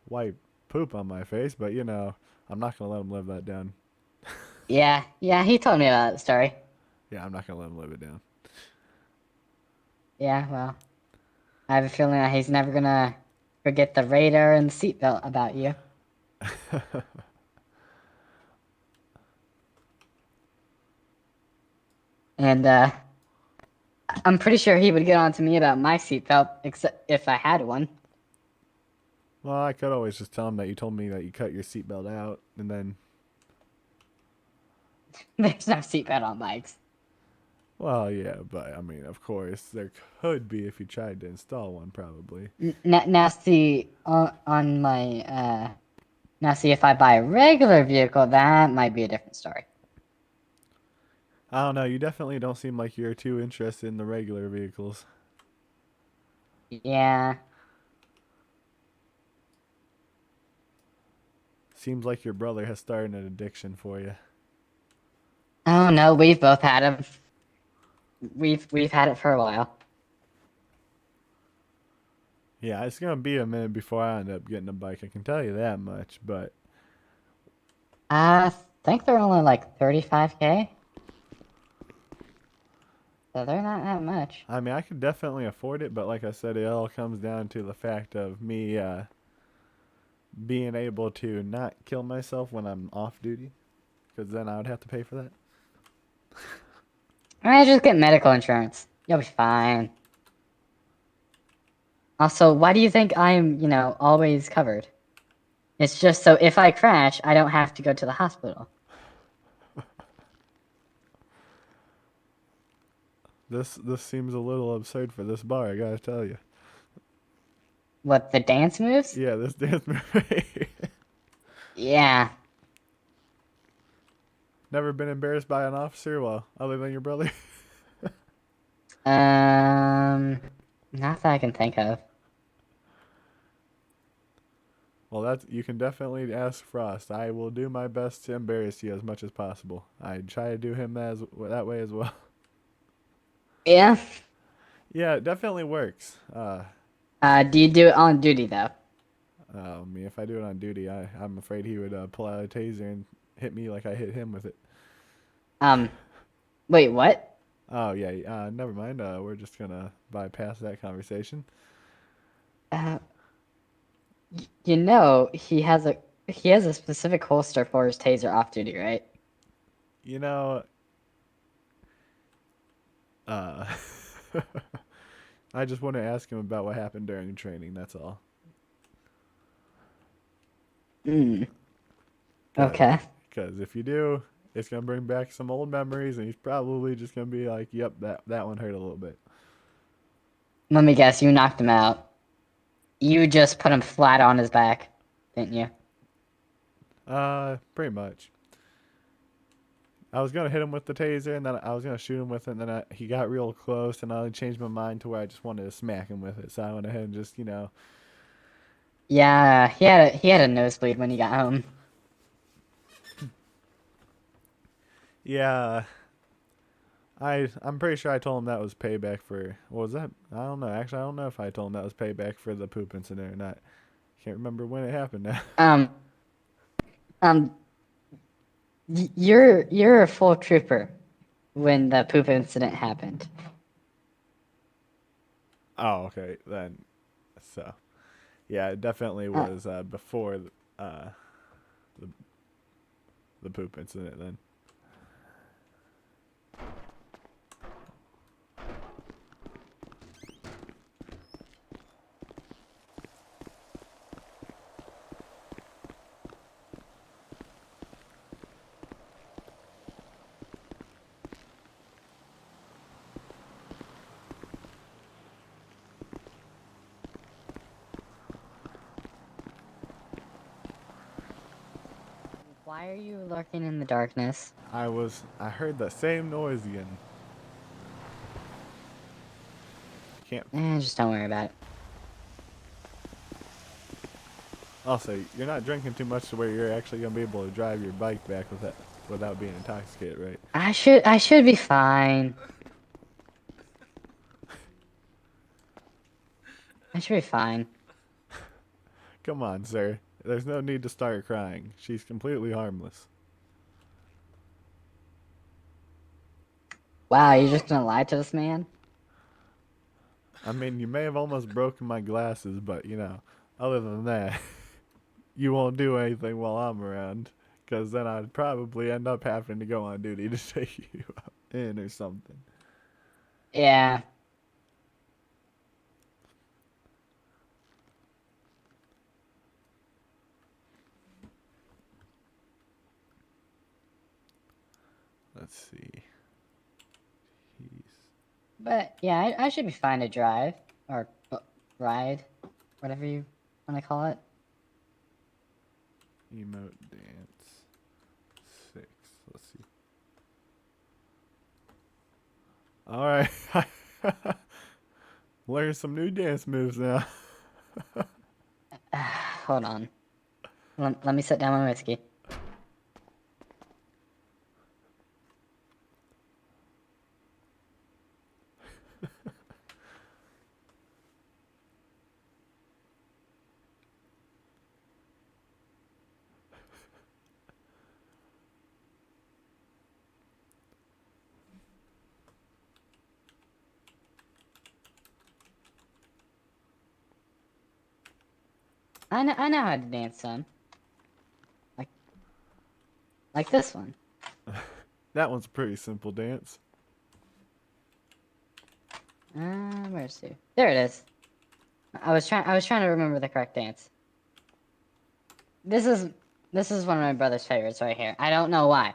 wipe poop on my face, but I'm not gonna let him live that down. Yeah, he told me about the story. Yeah, I'm not gonna let him live it down. Yeah, well, I have a feeling that he's never gonna forget the radar and the seatbelt about you. And I'm pretty sure he would get on to me about my seatbelt, except if I had one. Well, I could always just tell him that you told me that you cut your seatbelt out, and then, There's no seatbelt on bikes. well, yeah, but I mean, of course, there could be if you tried to install one, probably. Now see on my now see if I buy a regular vehicle, that might be a different story. I don't know. You definitely don't seem like you're too interested in the regular vehicles. Yeah. Seems like your brother has started an addiction for you. Oh no, we've both had them. We've had it for a while. Yeah, it's gonna be a minute before I end up getting a bike. I can tell you that much. But I think they're only like 35K, so they're not that much. I mean, I could definitely afford it. But like I said, it all comes down to the fact of me being able to not kill myself when I'm off duty, because then I would have to pay for that. Alright, just get medical insurance. You'll be fine. Also, why do you think I'm, always covered? It's just so if I crash, I don't have to go to the hospital. This seems a little absurd for this bar. I gotta tell you. What, the dance moves? Yeah, this dance movie. Yeah. Never been embarrassed by an officer, well, other than your brother. Not that I can think of. Well, that's you can definitely ask Frost. I will do my best to embarrass you as much as possible. I try to do him as that way as well. Yeah. Yeah, it definitely works. Do you do it on duty though? Me if I do it on duty, I'm afraid he would pull out a taser and hit me like I hit him with it. Um, Wait, what? Oh yeah, never mind. We're just gonna bypass that conversation. Uh, he has a specific holster for his taser off duty, right? You know, uh, I just want to ask him about what happened during training. That's all. Mm. Okay. Because if you do, it's gonna bring back some old memories, and he's probably just gonna be like, "Yep, that one hurt a little bit." Let me guess, you knocked him out. You just put him flat on his back, didn't you? Pretty much. I was gonna hit him with the taser, and then I was gonna shoot him with it, and then he got real close, and I changed my mind to where I just wanted to smack him with it. So I went ahead and just, Yeah, he had a nosebleed when he got home. yeah. I'm pretty sure I told him that was payback for what was that? I don't know. Actually, I don't know if I told him that was payback for the poop incident or not. Can't remember when it happened now. Um, um, you're a full trooper when the poop incident happened. Oh, okay then. So, yeah, it definitely Uh, was before the the poop incident. Then. why are you lurking in the darkness? I heard the same noise again. Can't. Just don't worry about it. Also, you're not drinking too much to where you're actually gonna be able to drive your bike back without being intoxicated, right? I should be fine. I should be fine. Come on, sir. There's no need to start crying. She's completely harmless. Wow, you're just gonna lie to this man? I mean, you may have almost broken my glasses, but other than that, you won't do anything while I'm around. Because then I'd probably end up having to go on duty to take you in or something. Yeah. Let's see. He's But yeah, I should be fine to drive or ride, whatever you want to call it. emote dance 6. Let's see. All right. Learn some new dance moves now. Hold on. Let me set down my whiskey. I know how to dance some. Like this one. That one's a pretty simple dance. Where's Sue? There it is. I was trying to remember the correct dance. This is one of my brother's favorites right here. I don't know why.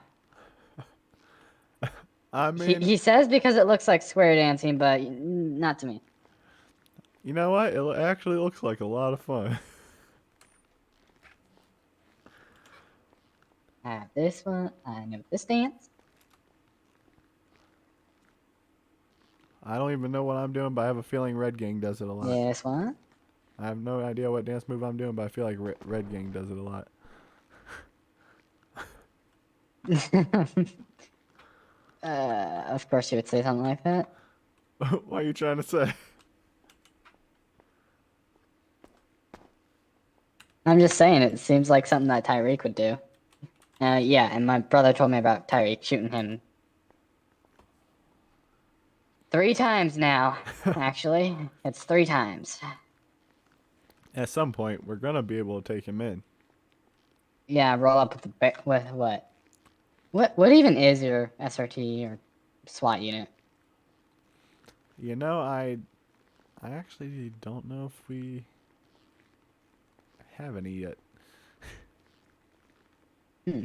I mean, He says because it looks like square dancing, but not to me. you know what? It actually looks like a lot of fun. This one, I know this dance. I don't even know what I'm doing, but I have a feeling Red Gang does it a lot. This one. I have no idea what dance move I'm doing, but I feel like Red Gang does it a lot. Of course you would say something like that. What are you trying to say? I'm just saying it seems like something that Tyreek would do. Yeah, and my brother told me about Tyreek shooting him 3 times now. Actually, it's 3 times. At some point, we're gonna be able to take him in. Yeah, roll up with with what? What even is your SRT or SWAT unit? You know, I I actually don't know if we have any yet. Hmm.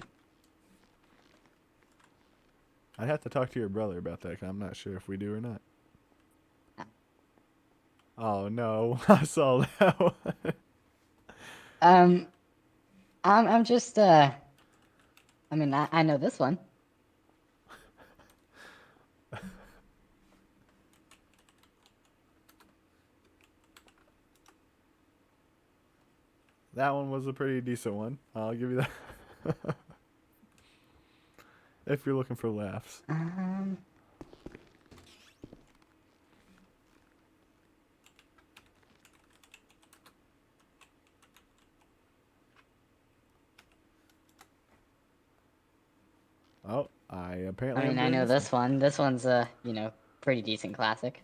I'd have to talk to your brother about that, 'cause I'm not sure if we do or not. Oh no, I saw that one. Um, I'm just I mean, I know this one. That one was a pretty decent one. I'll give you that. If you're looking for laughs. Um, Oh, I apparently I am mean, I doing know this one. this one. This one's a, pretty decent classic.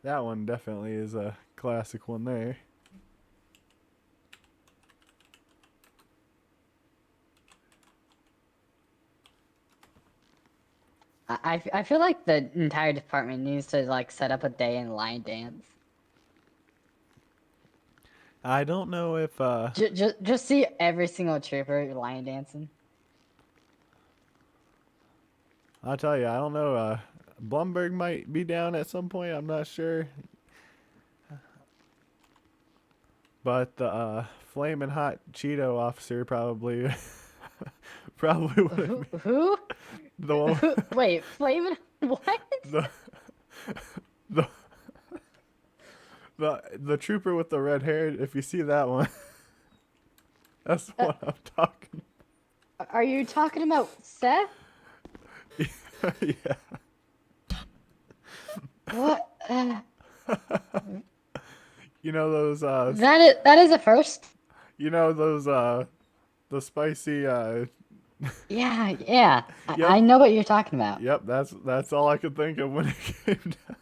That one definitely is a classic one there. I feel like the entire department needs to like set up a day and line dance. I don't know if Just see every single trooper line dancing. I'll tell you, I don't know. Blumberg might be down at some point. I'm not sure. But the flaming hot Cheeto officer probably probably would Who? the one Wait, Flamin'? What? the the the trooper with the red hair. If you see that one, that's the one I'm talking. Are you talking about Seth? Yeah. What? You know those That is a first. you know those the spicy Yeah. Yep. I know what you're talking about. Yep, that's all I could think of when it came down.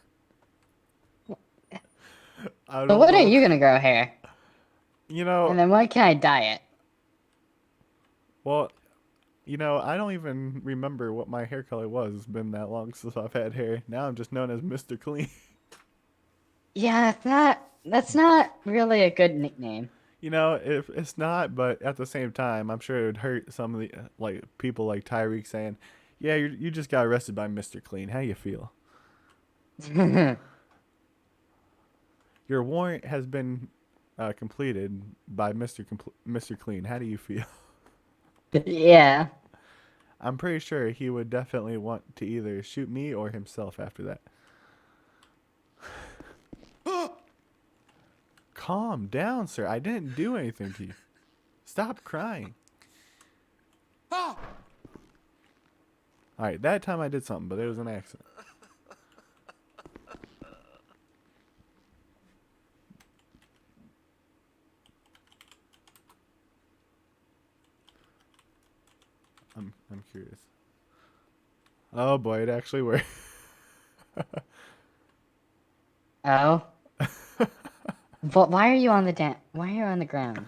I So don't when are know. you gonna grow hair? You know, And then when can I dye it? well, you know, I don't even remember what my hair color was. It's been that long since I've had hair. Now I'm just known as Mr. Clean. Yeah, that's not really a good nickname. You know, if it's not, but at the same time, I'm sure it would hurt some of the like people like Tyreek saying, "Yeah, you just got arrested by Mr. Clean. How you feel? Your warrant has been completed by Mr. Clean. How do you feel?" Yeah. I'm pretty sure he would definitely want to either shoot me or himself after that. Calm down, sir. I didn't do anything to you. Stop crying. Alright, that time I did something, but it was an accident. I'm curious. Oh boy, it actually worked. Oh. But why are you on the Why are you on the ground?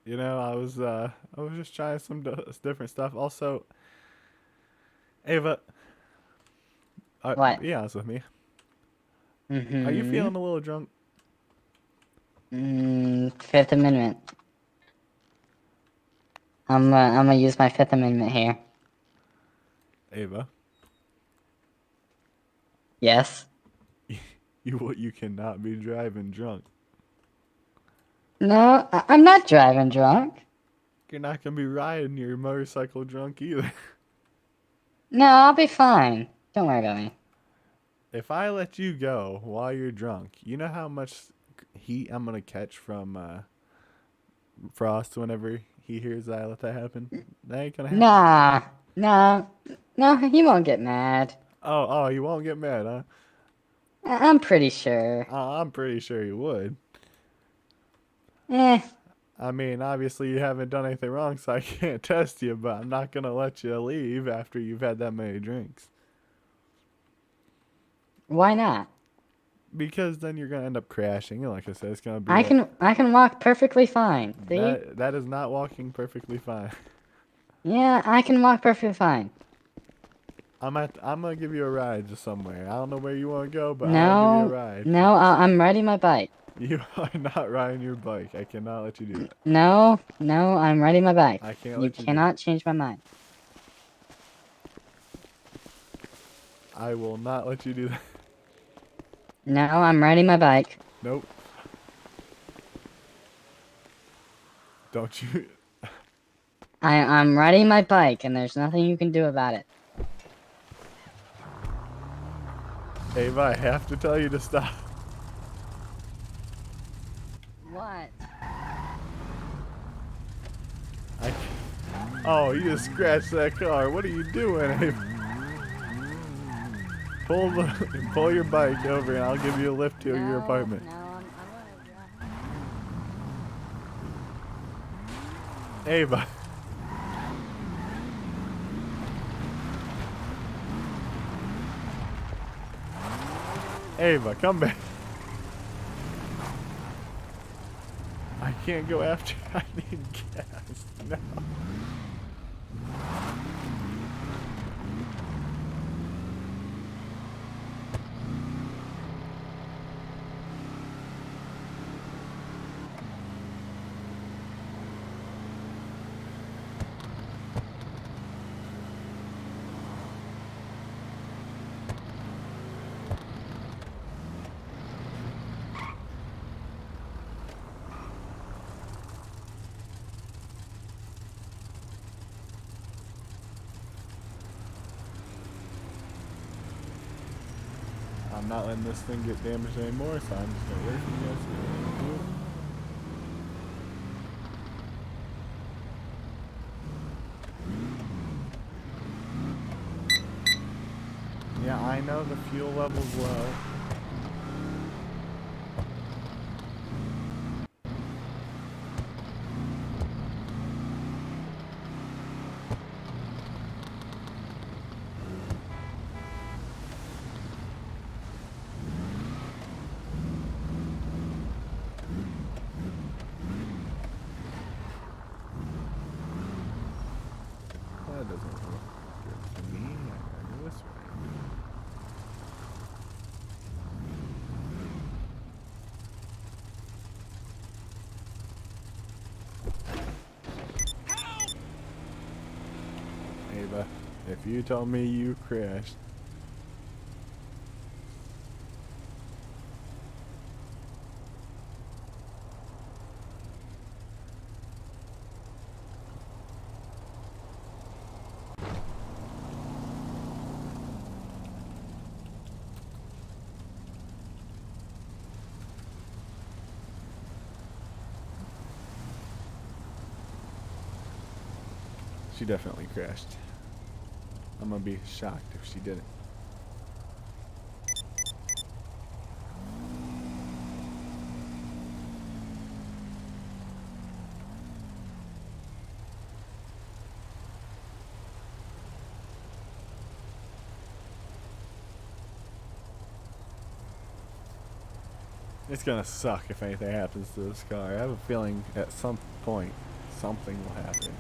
You know, I was just trying some different stuff. Also, Ava, What? be honest with me. Mm-hmm. Are you feeling a little drunk? Fifth Amendment. I'm gonna use my Fifth Amendment here. Ava, Yes. you cannot be driving drunk. No, I'm not driving drunk. You're not gonna be riding your motorcycle drunk either. No, I'll be fine. Don't worry about me. If I let you go while you're drunk, you know how much heat I'm gonna catch from Frost whenever he hears that I let that happen? That ain't gonna happen. No, he won't get mad. Oh, you won't get mad, huh? I'm pretty sure. I'm pretty sure you would. Eh, I mean, obviously you haven't done anything wrong, so I can't test you, but I'm not gonna let you leave after you've had that many drinks. why not? Because then you're gonna end up crashing, and like I said, it's gonna be I can walk perfectly fine. See? that is not walking perfectly fine. Yeah, I can walk perfectly fine. I'm gonna give you a ride to somewhere. I don't know where you want to go, but I'll give you a No, ride. no, I'm riding my bike. You are not riding your bike. I cannot let you do that. No, no, I'm riding my bike. I can't You let you do cannot change my mind. I will not let you do that. No, I'm riding my bike. Nope. Don't you? I'm riding my bike, and there's nothing you can do about it. Ava, I have to tell you to stop. What? I. Oh, you just scratched that car. What are you doing, Ava? Pull your bike over, and I'll give you a lift to your apartment. No, I'm gonna Ava. Ava, come back. I can't go after you. I need gas. No. I'm not letting this thing get damaged anymore, so I'm just gonna wait for you guys to do it. Yeah, I know the fuel level's low. That doesn't look good to me. I gotta go this way. Ava, if you tell me you crashed, she definitely crashed. I'm gonna be shocked if she didn't. It's gonna suck if anything happens to this car. I have a feeling at some point something will happen.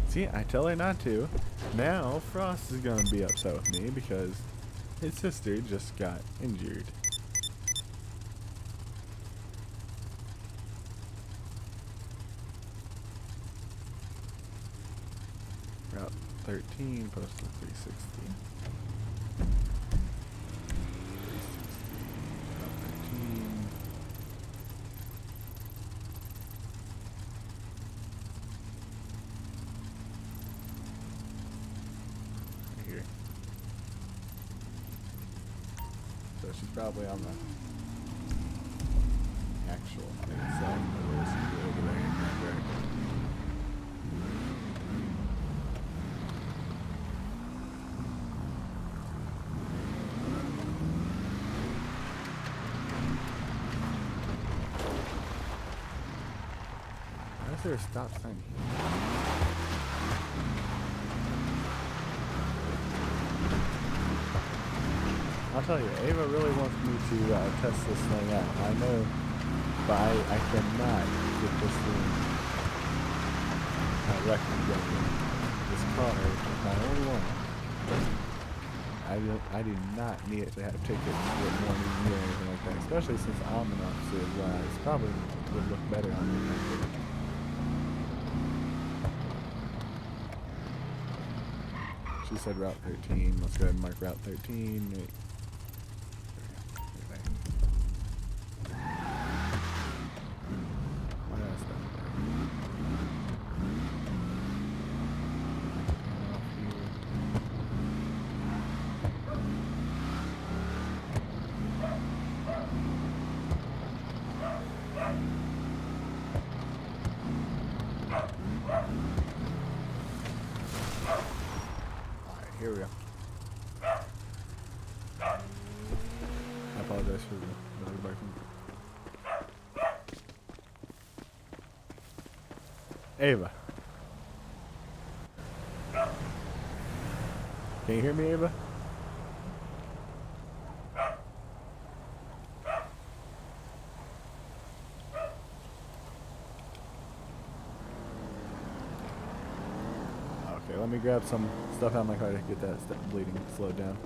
See, I tell her not to. Now Frost is gonna be upset with me because his sister just got injured. Route 13, postal 360. 360, Route 13. Right here. So she's probably on the actual thing itself. Where is she over there in that direction? is there a stop sign here? I'll tell you, Ava really wants me to test this thing out. I know, but I cannot get this thing recommended. This car is my only one. I do not need it to have tickets with morning meal or anything like that, especially since I'm an officer as well. It's probably would look better on me. She said Route 13. Let's go ahead and mark Route 13. Wait. Why did I stop there? Off here. Alright, here we go. I apologize for the dog barking. Ava. Can you hear me, Ava? Okay, let me grab some stuff out of my car to get that bleeding slowed down.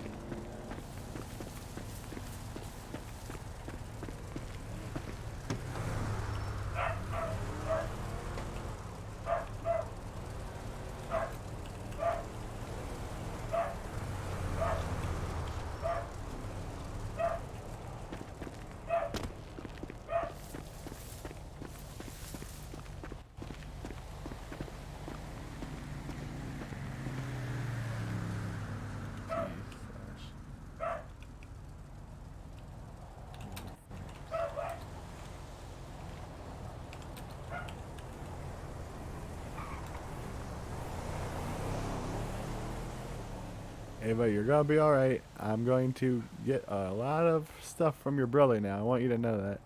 Ava, you're gonna be alright. I'm going to get a lot of stuff from your brother now. I want you to know that.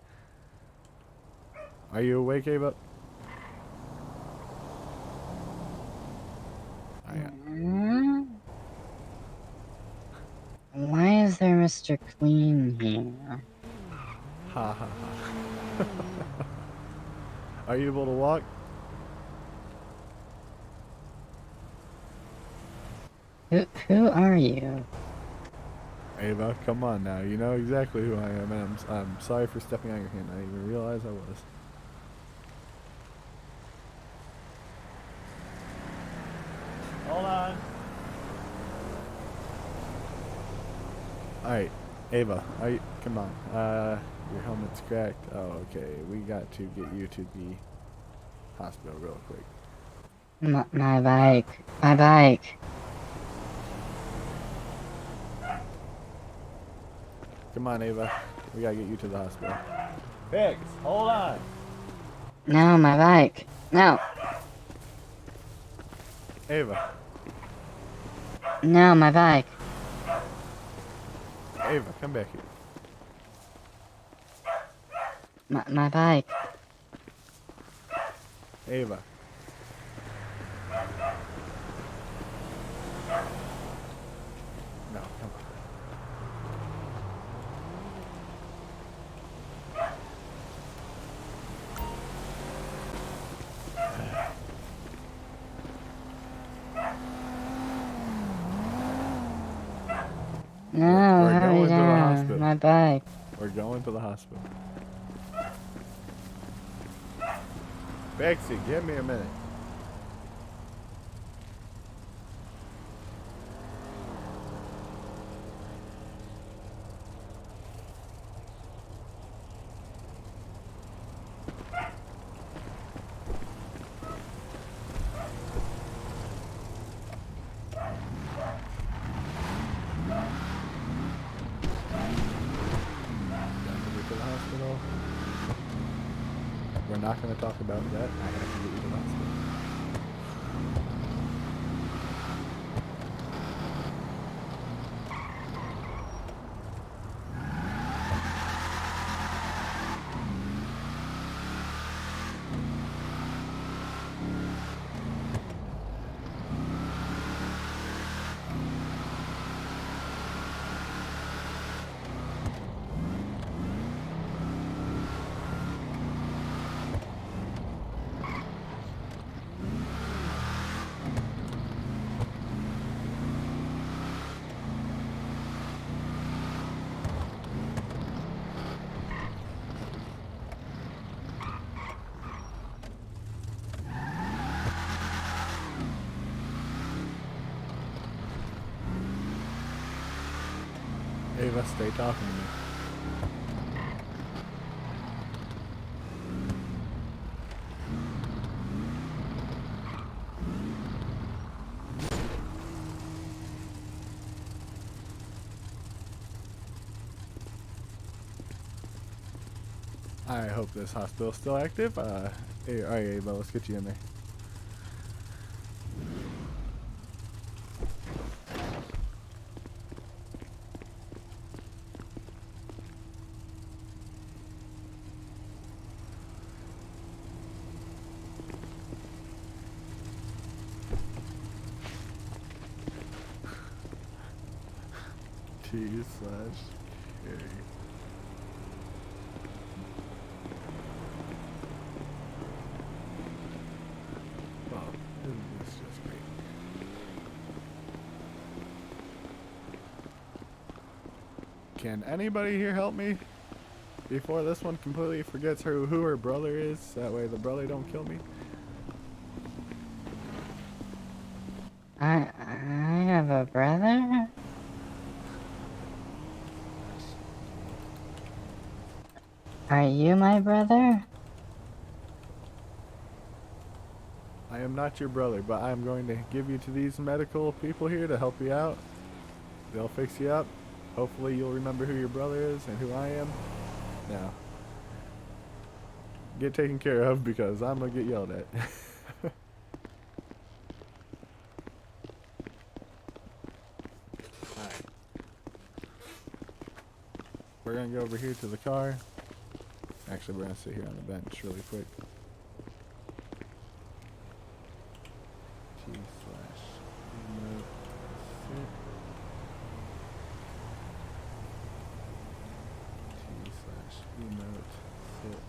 Are you awake, Ava? Why is there Mr. Clean here? Ha ha ha. Are you able to walk? Who are you? Ava, come on now. You know exactly who I am, and I'm sorry for stepping on your hand. I didn't even realize I was. Hold on. Alright, Ava, come on. Your helmet's cracked. Oh, okay. We got to get you to the hospital real quick. My bike. My bike. Come on, Ava. We gotta get you to the hospital. Biggs, hold on. No, my bike. No. Ava. No, my bike. Ava, come back here. My bike. Ava. No, come on. No, We're hurry going to the down. hospital. My bike. We're going to the hospital. Bexy, give me a minute. We're not going to talk about that. I have to get you to the hospital. Just stay talking to me. I hope this hospital's still active. Hey, alright, Ava, let's get you in there. T/K. Oh, isn't this just great? Can anybody here help me before this one completely forgets who her brother is? That way the brother don't kill me. I have a brother? Are you my brother? I am not your brother, but I'm going to give you to these medical people here to help you out. They'll fix you up. Hopefully you'll remember who your brother is and who I am. Now, get taken care of because I'm going to get yelled at. Alright. We're going to go over here to the car. Actually, we're going to sit here on the bench really quick. T/remote sit. T/remote sit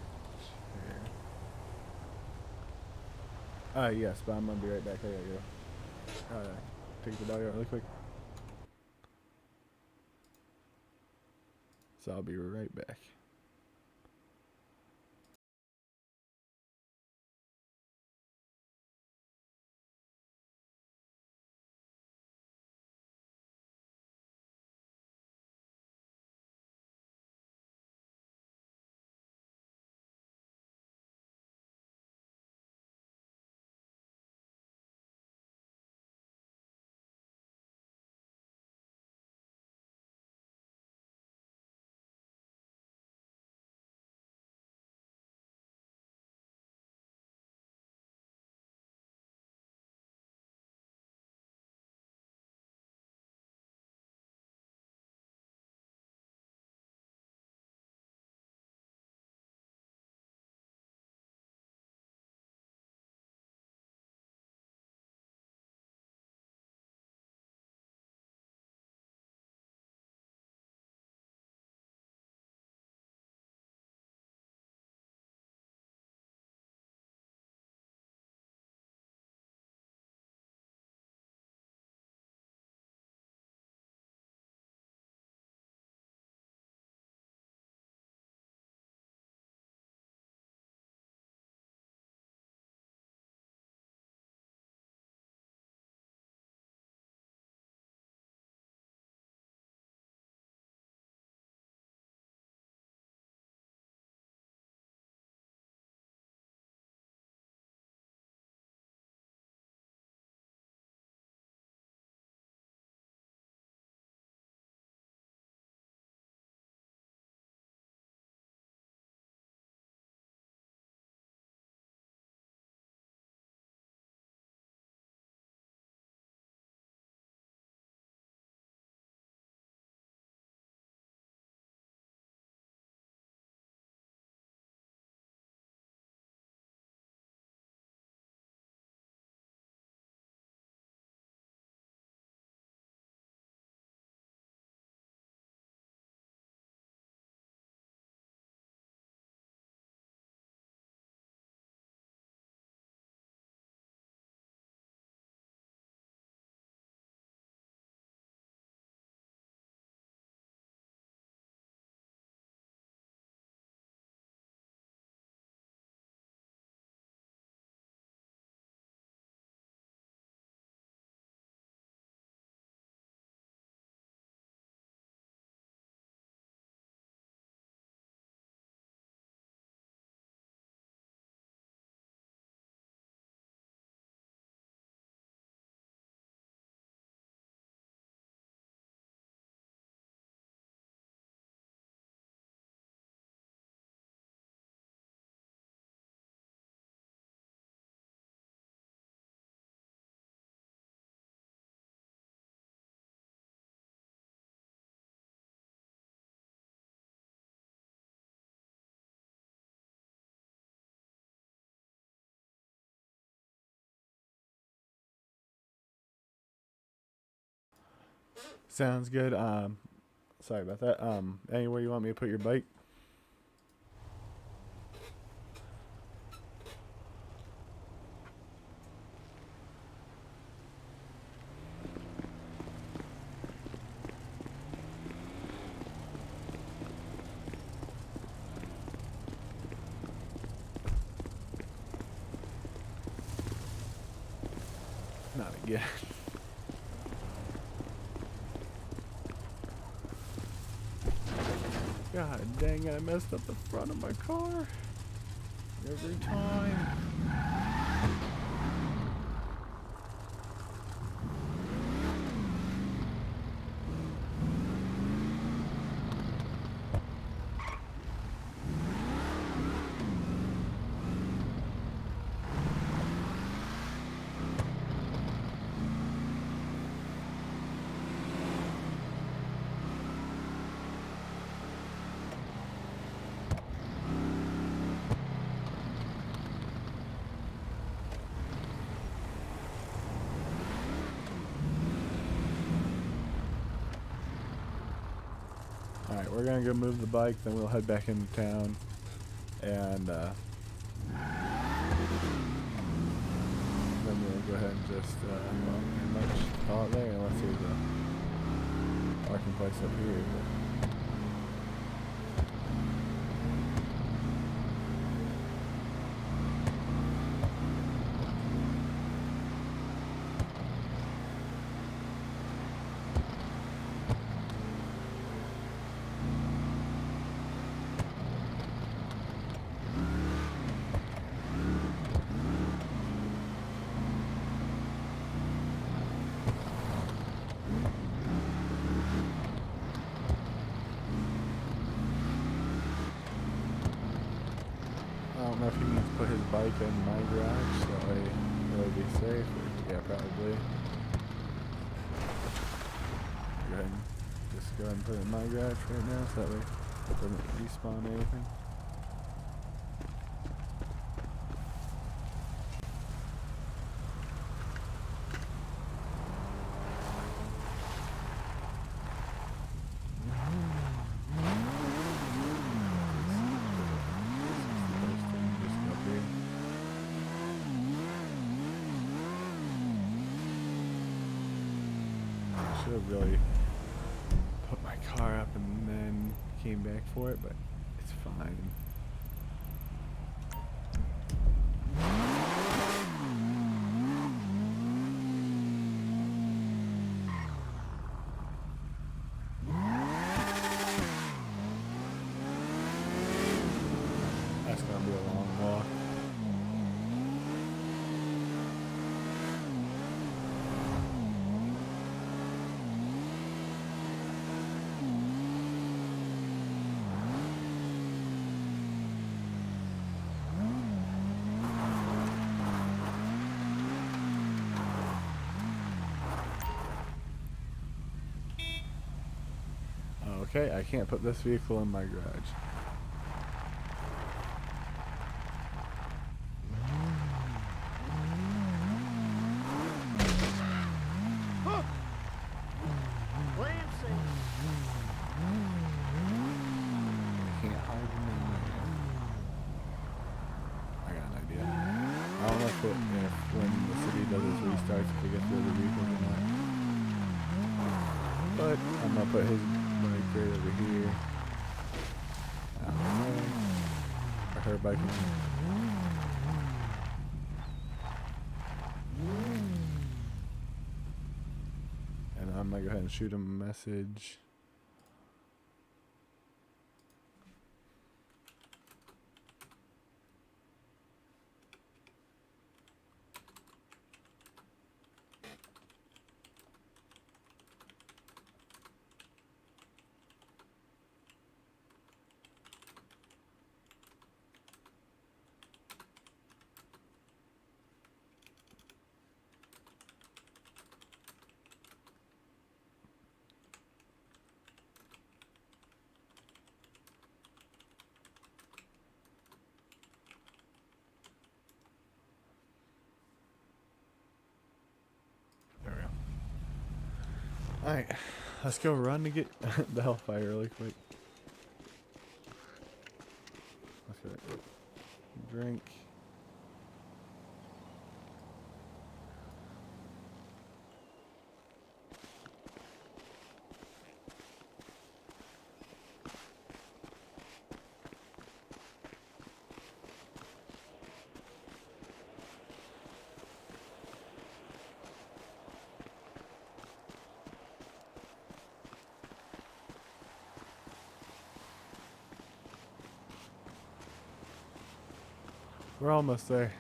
chair. Yes, but I'm gonna be right back. I gotta go. Take the dog out really quick. So I'll be right back. Sounds good. Sorry about that. Anywhere you want me to put your bike? Not again. God dang it, I messed up the front of my car. Every time. Alright, we're gonna go move the bike, then we'll head back into town. And, then we'll go ahead and just, well, pretty much call it there, unless there's a parking place up here. I don't know if he needs to put his bike in my garage, so it'll be safe. Yeah, probably. Go ahead and just go ahead and put it in my garage right now, so that way it doesn't respawn anything. Should have really put my car up and then came back for it, but it's fine. That's gonna be a long walk. Okay, I can't put this vehicle in my garage. Can't hide in there. I got an idea. I don't know if when the city does its restarts, if it gets rid of the vehicles or not. But I'm gonna put his bike right over here. I don't know. Or her bike in here. And I'm gonna go ahead and shoot him a message. There we go. Alright. Let's go run to get the Hellfire really quick. Let's go. Drink. We're almost there.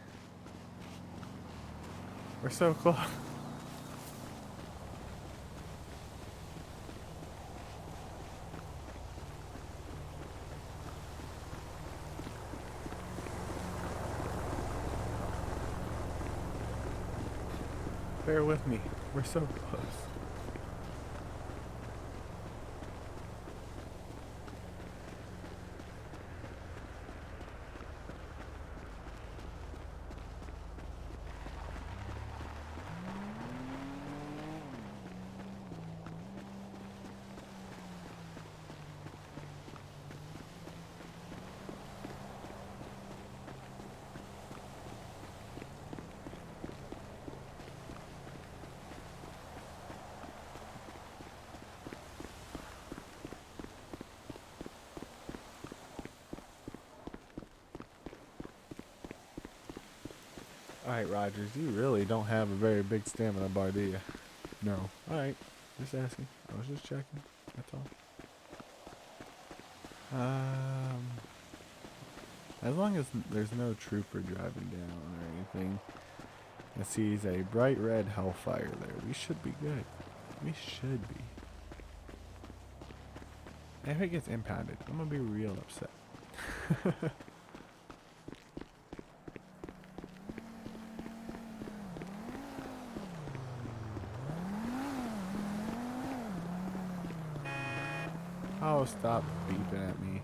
We're so close. Bear with me. We're so close. Alright, Rogers, you really don't have a very big stamina bar, do you? No. Alright, just asking. I was just checking. That's all. As long as there's no trooper driving down or anything that sees a bright red Hellfire there, we should be good. We should be. And if it gets impounded, I'm gonna be real upset. Oh, stop beeping at me.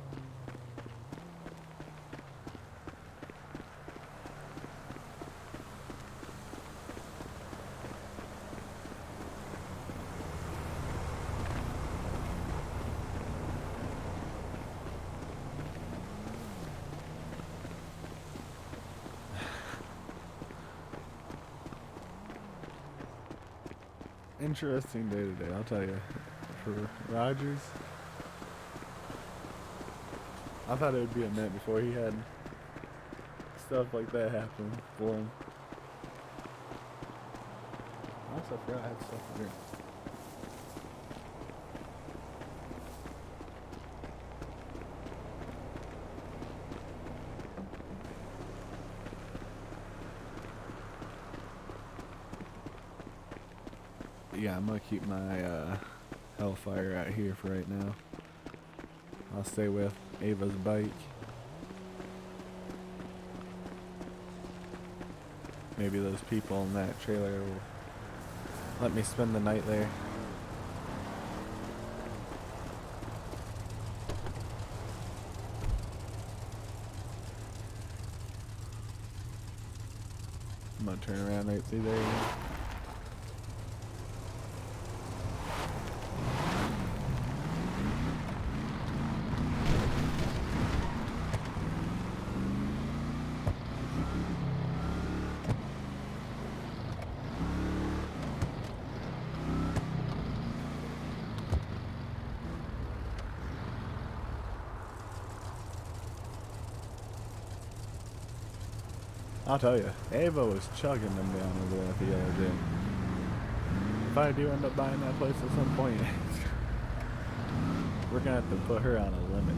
Interesting day today, I'll tell you. For Rogers, I thought it would be a minute before he had stuff like that happen for him. I also forgot I had stuff here. Yeah, I'm gonna keep my Hellfire out here for right now. I'll stay with Ava's bike. Maybe those people in that trailer will let me spend the night there. I'm gonna turn around right through there again. I'll tell you, Ava was chugging them down over there at the yellow gym. If I do end up buying that place at some point, we're gonna have to put her on a limit.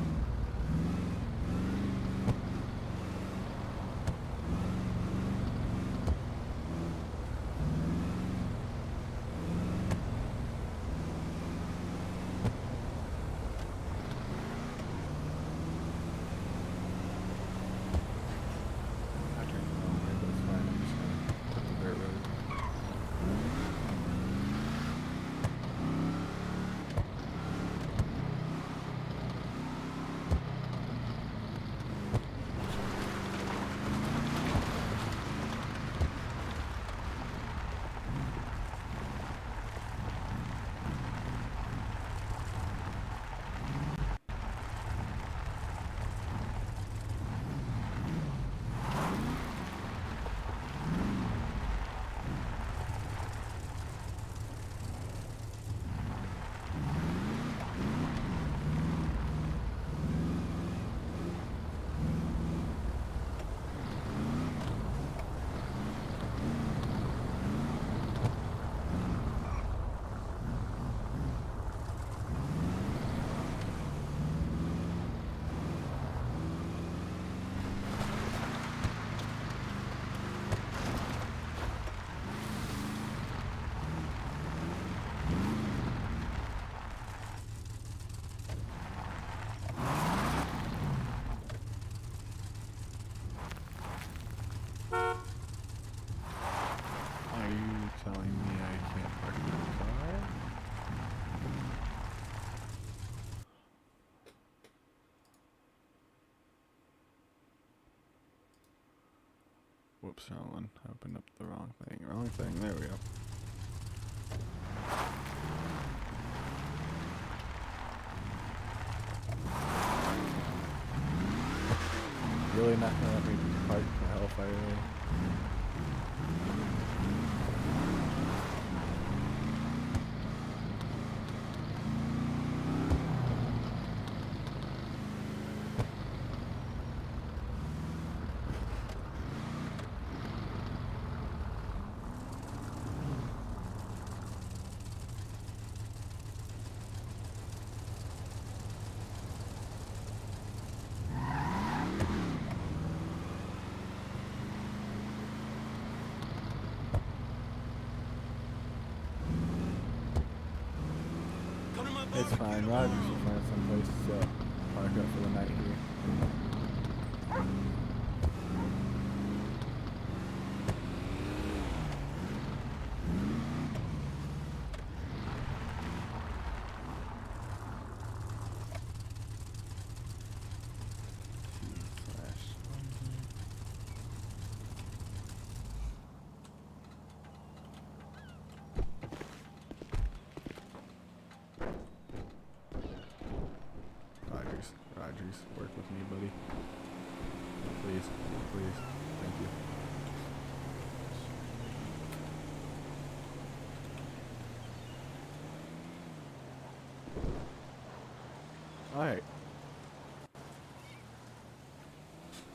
telling me I can't park my car. Whoops, wrong one. I opened up the wrong thing. Wrong thing. There we go. Really not gonna let me park the Hellfire there. It's fine. Rogers will find some place to park up for the night here. Rogers, work with me, buddy. Please, please. Thank you. Alright.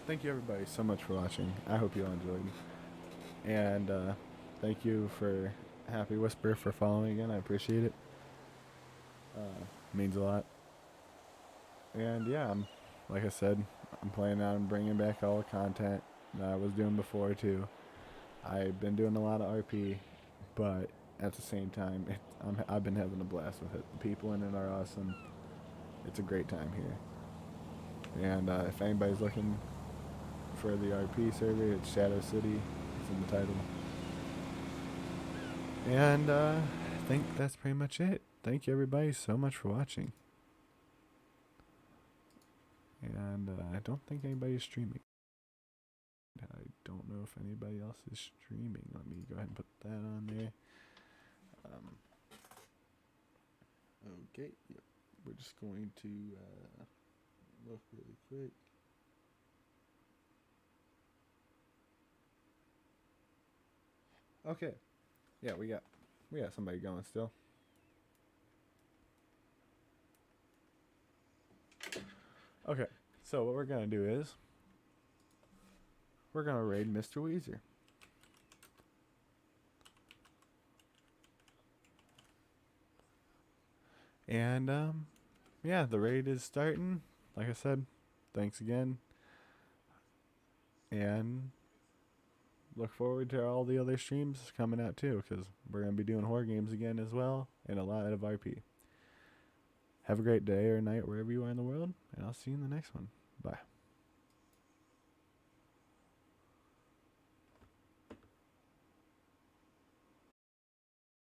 Thank you everybody so much for watching. I hope you all enjoyed. And thank you for Happy Whisper for following again. I appreciate it. Means a lot. And yeah, like I said, I'm planning on bringing back all the content that I was doing before too. I've been doing a lot of RP, but at the same time, I've been having a blast with it. The people in it are awesome. It's a great time here. And if anybody's looking for the RP server, it's Shadow City. It's in the title. And I think that's pretty much it. Thank you everybody so much for watching. And I don't think anybody's streaming. I don't know if anybody else is streaming. Let me go ahead and put that on there. Okay, yep. We're just going to look really quick. Okay, yeah, we got somebody going still. Okay, so what we're gonna do is we're gonna raid Mr. Weezer. And yeah, the raid is starting. Like I said, thanks again. And look forward to all the other streams coming out too, because we're gonna be doing horror games again as well, and a lot of RP. Have a great day or night wherever you are in the world, and I'll see you in the next one. Bye.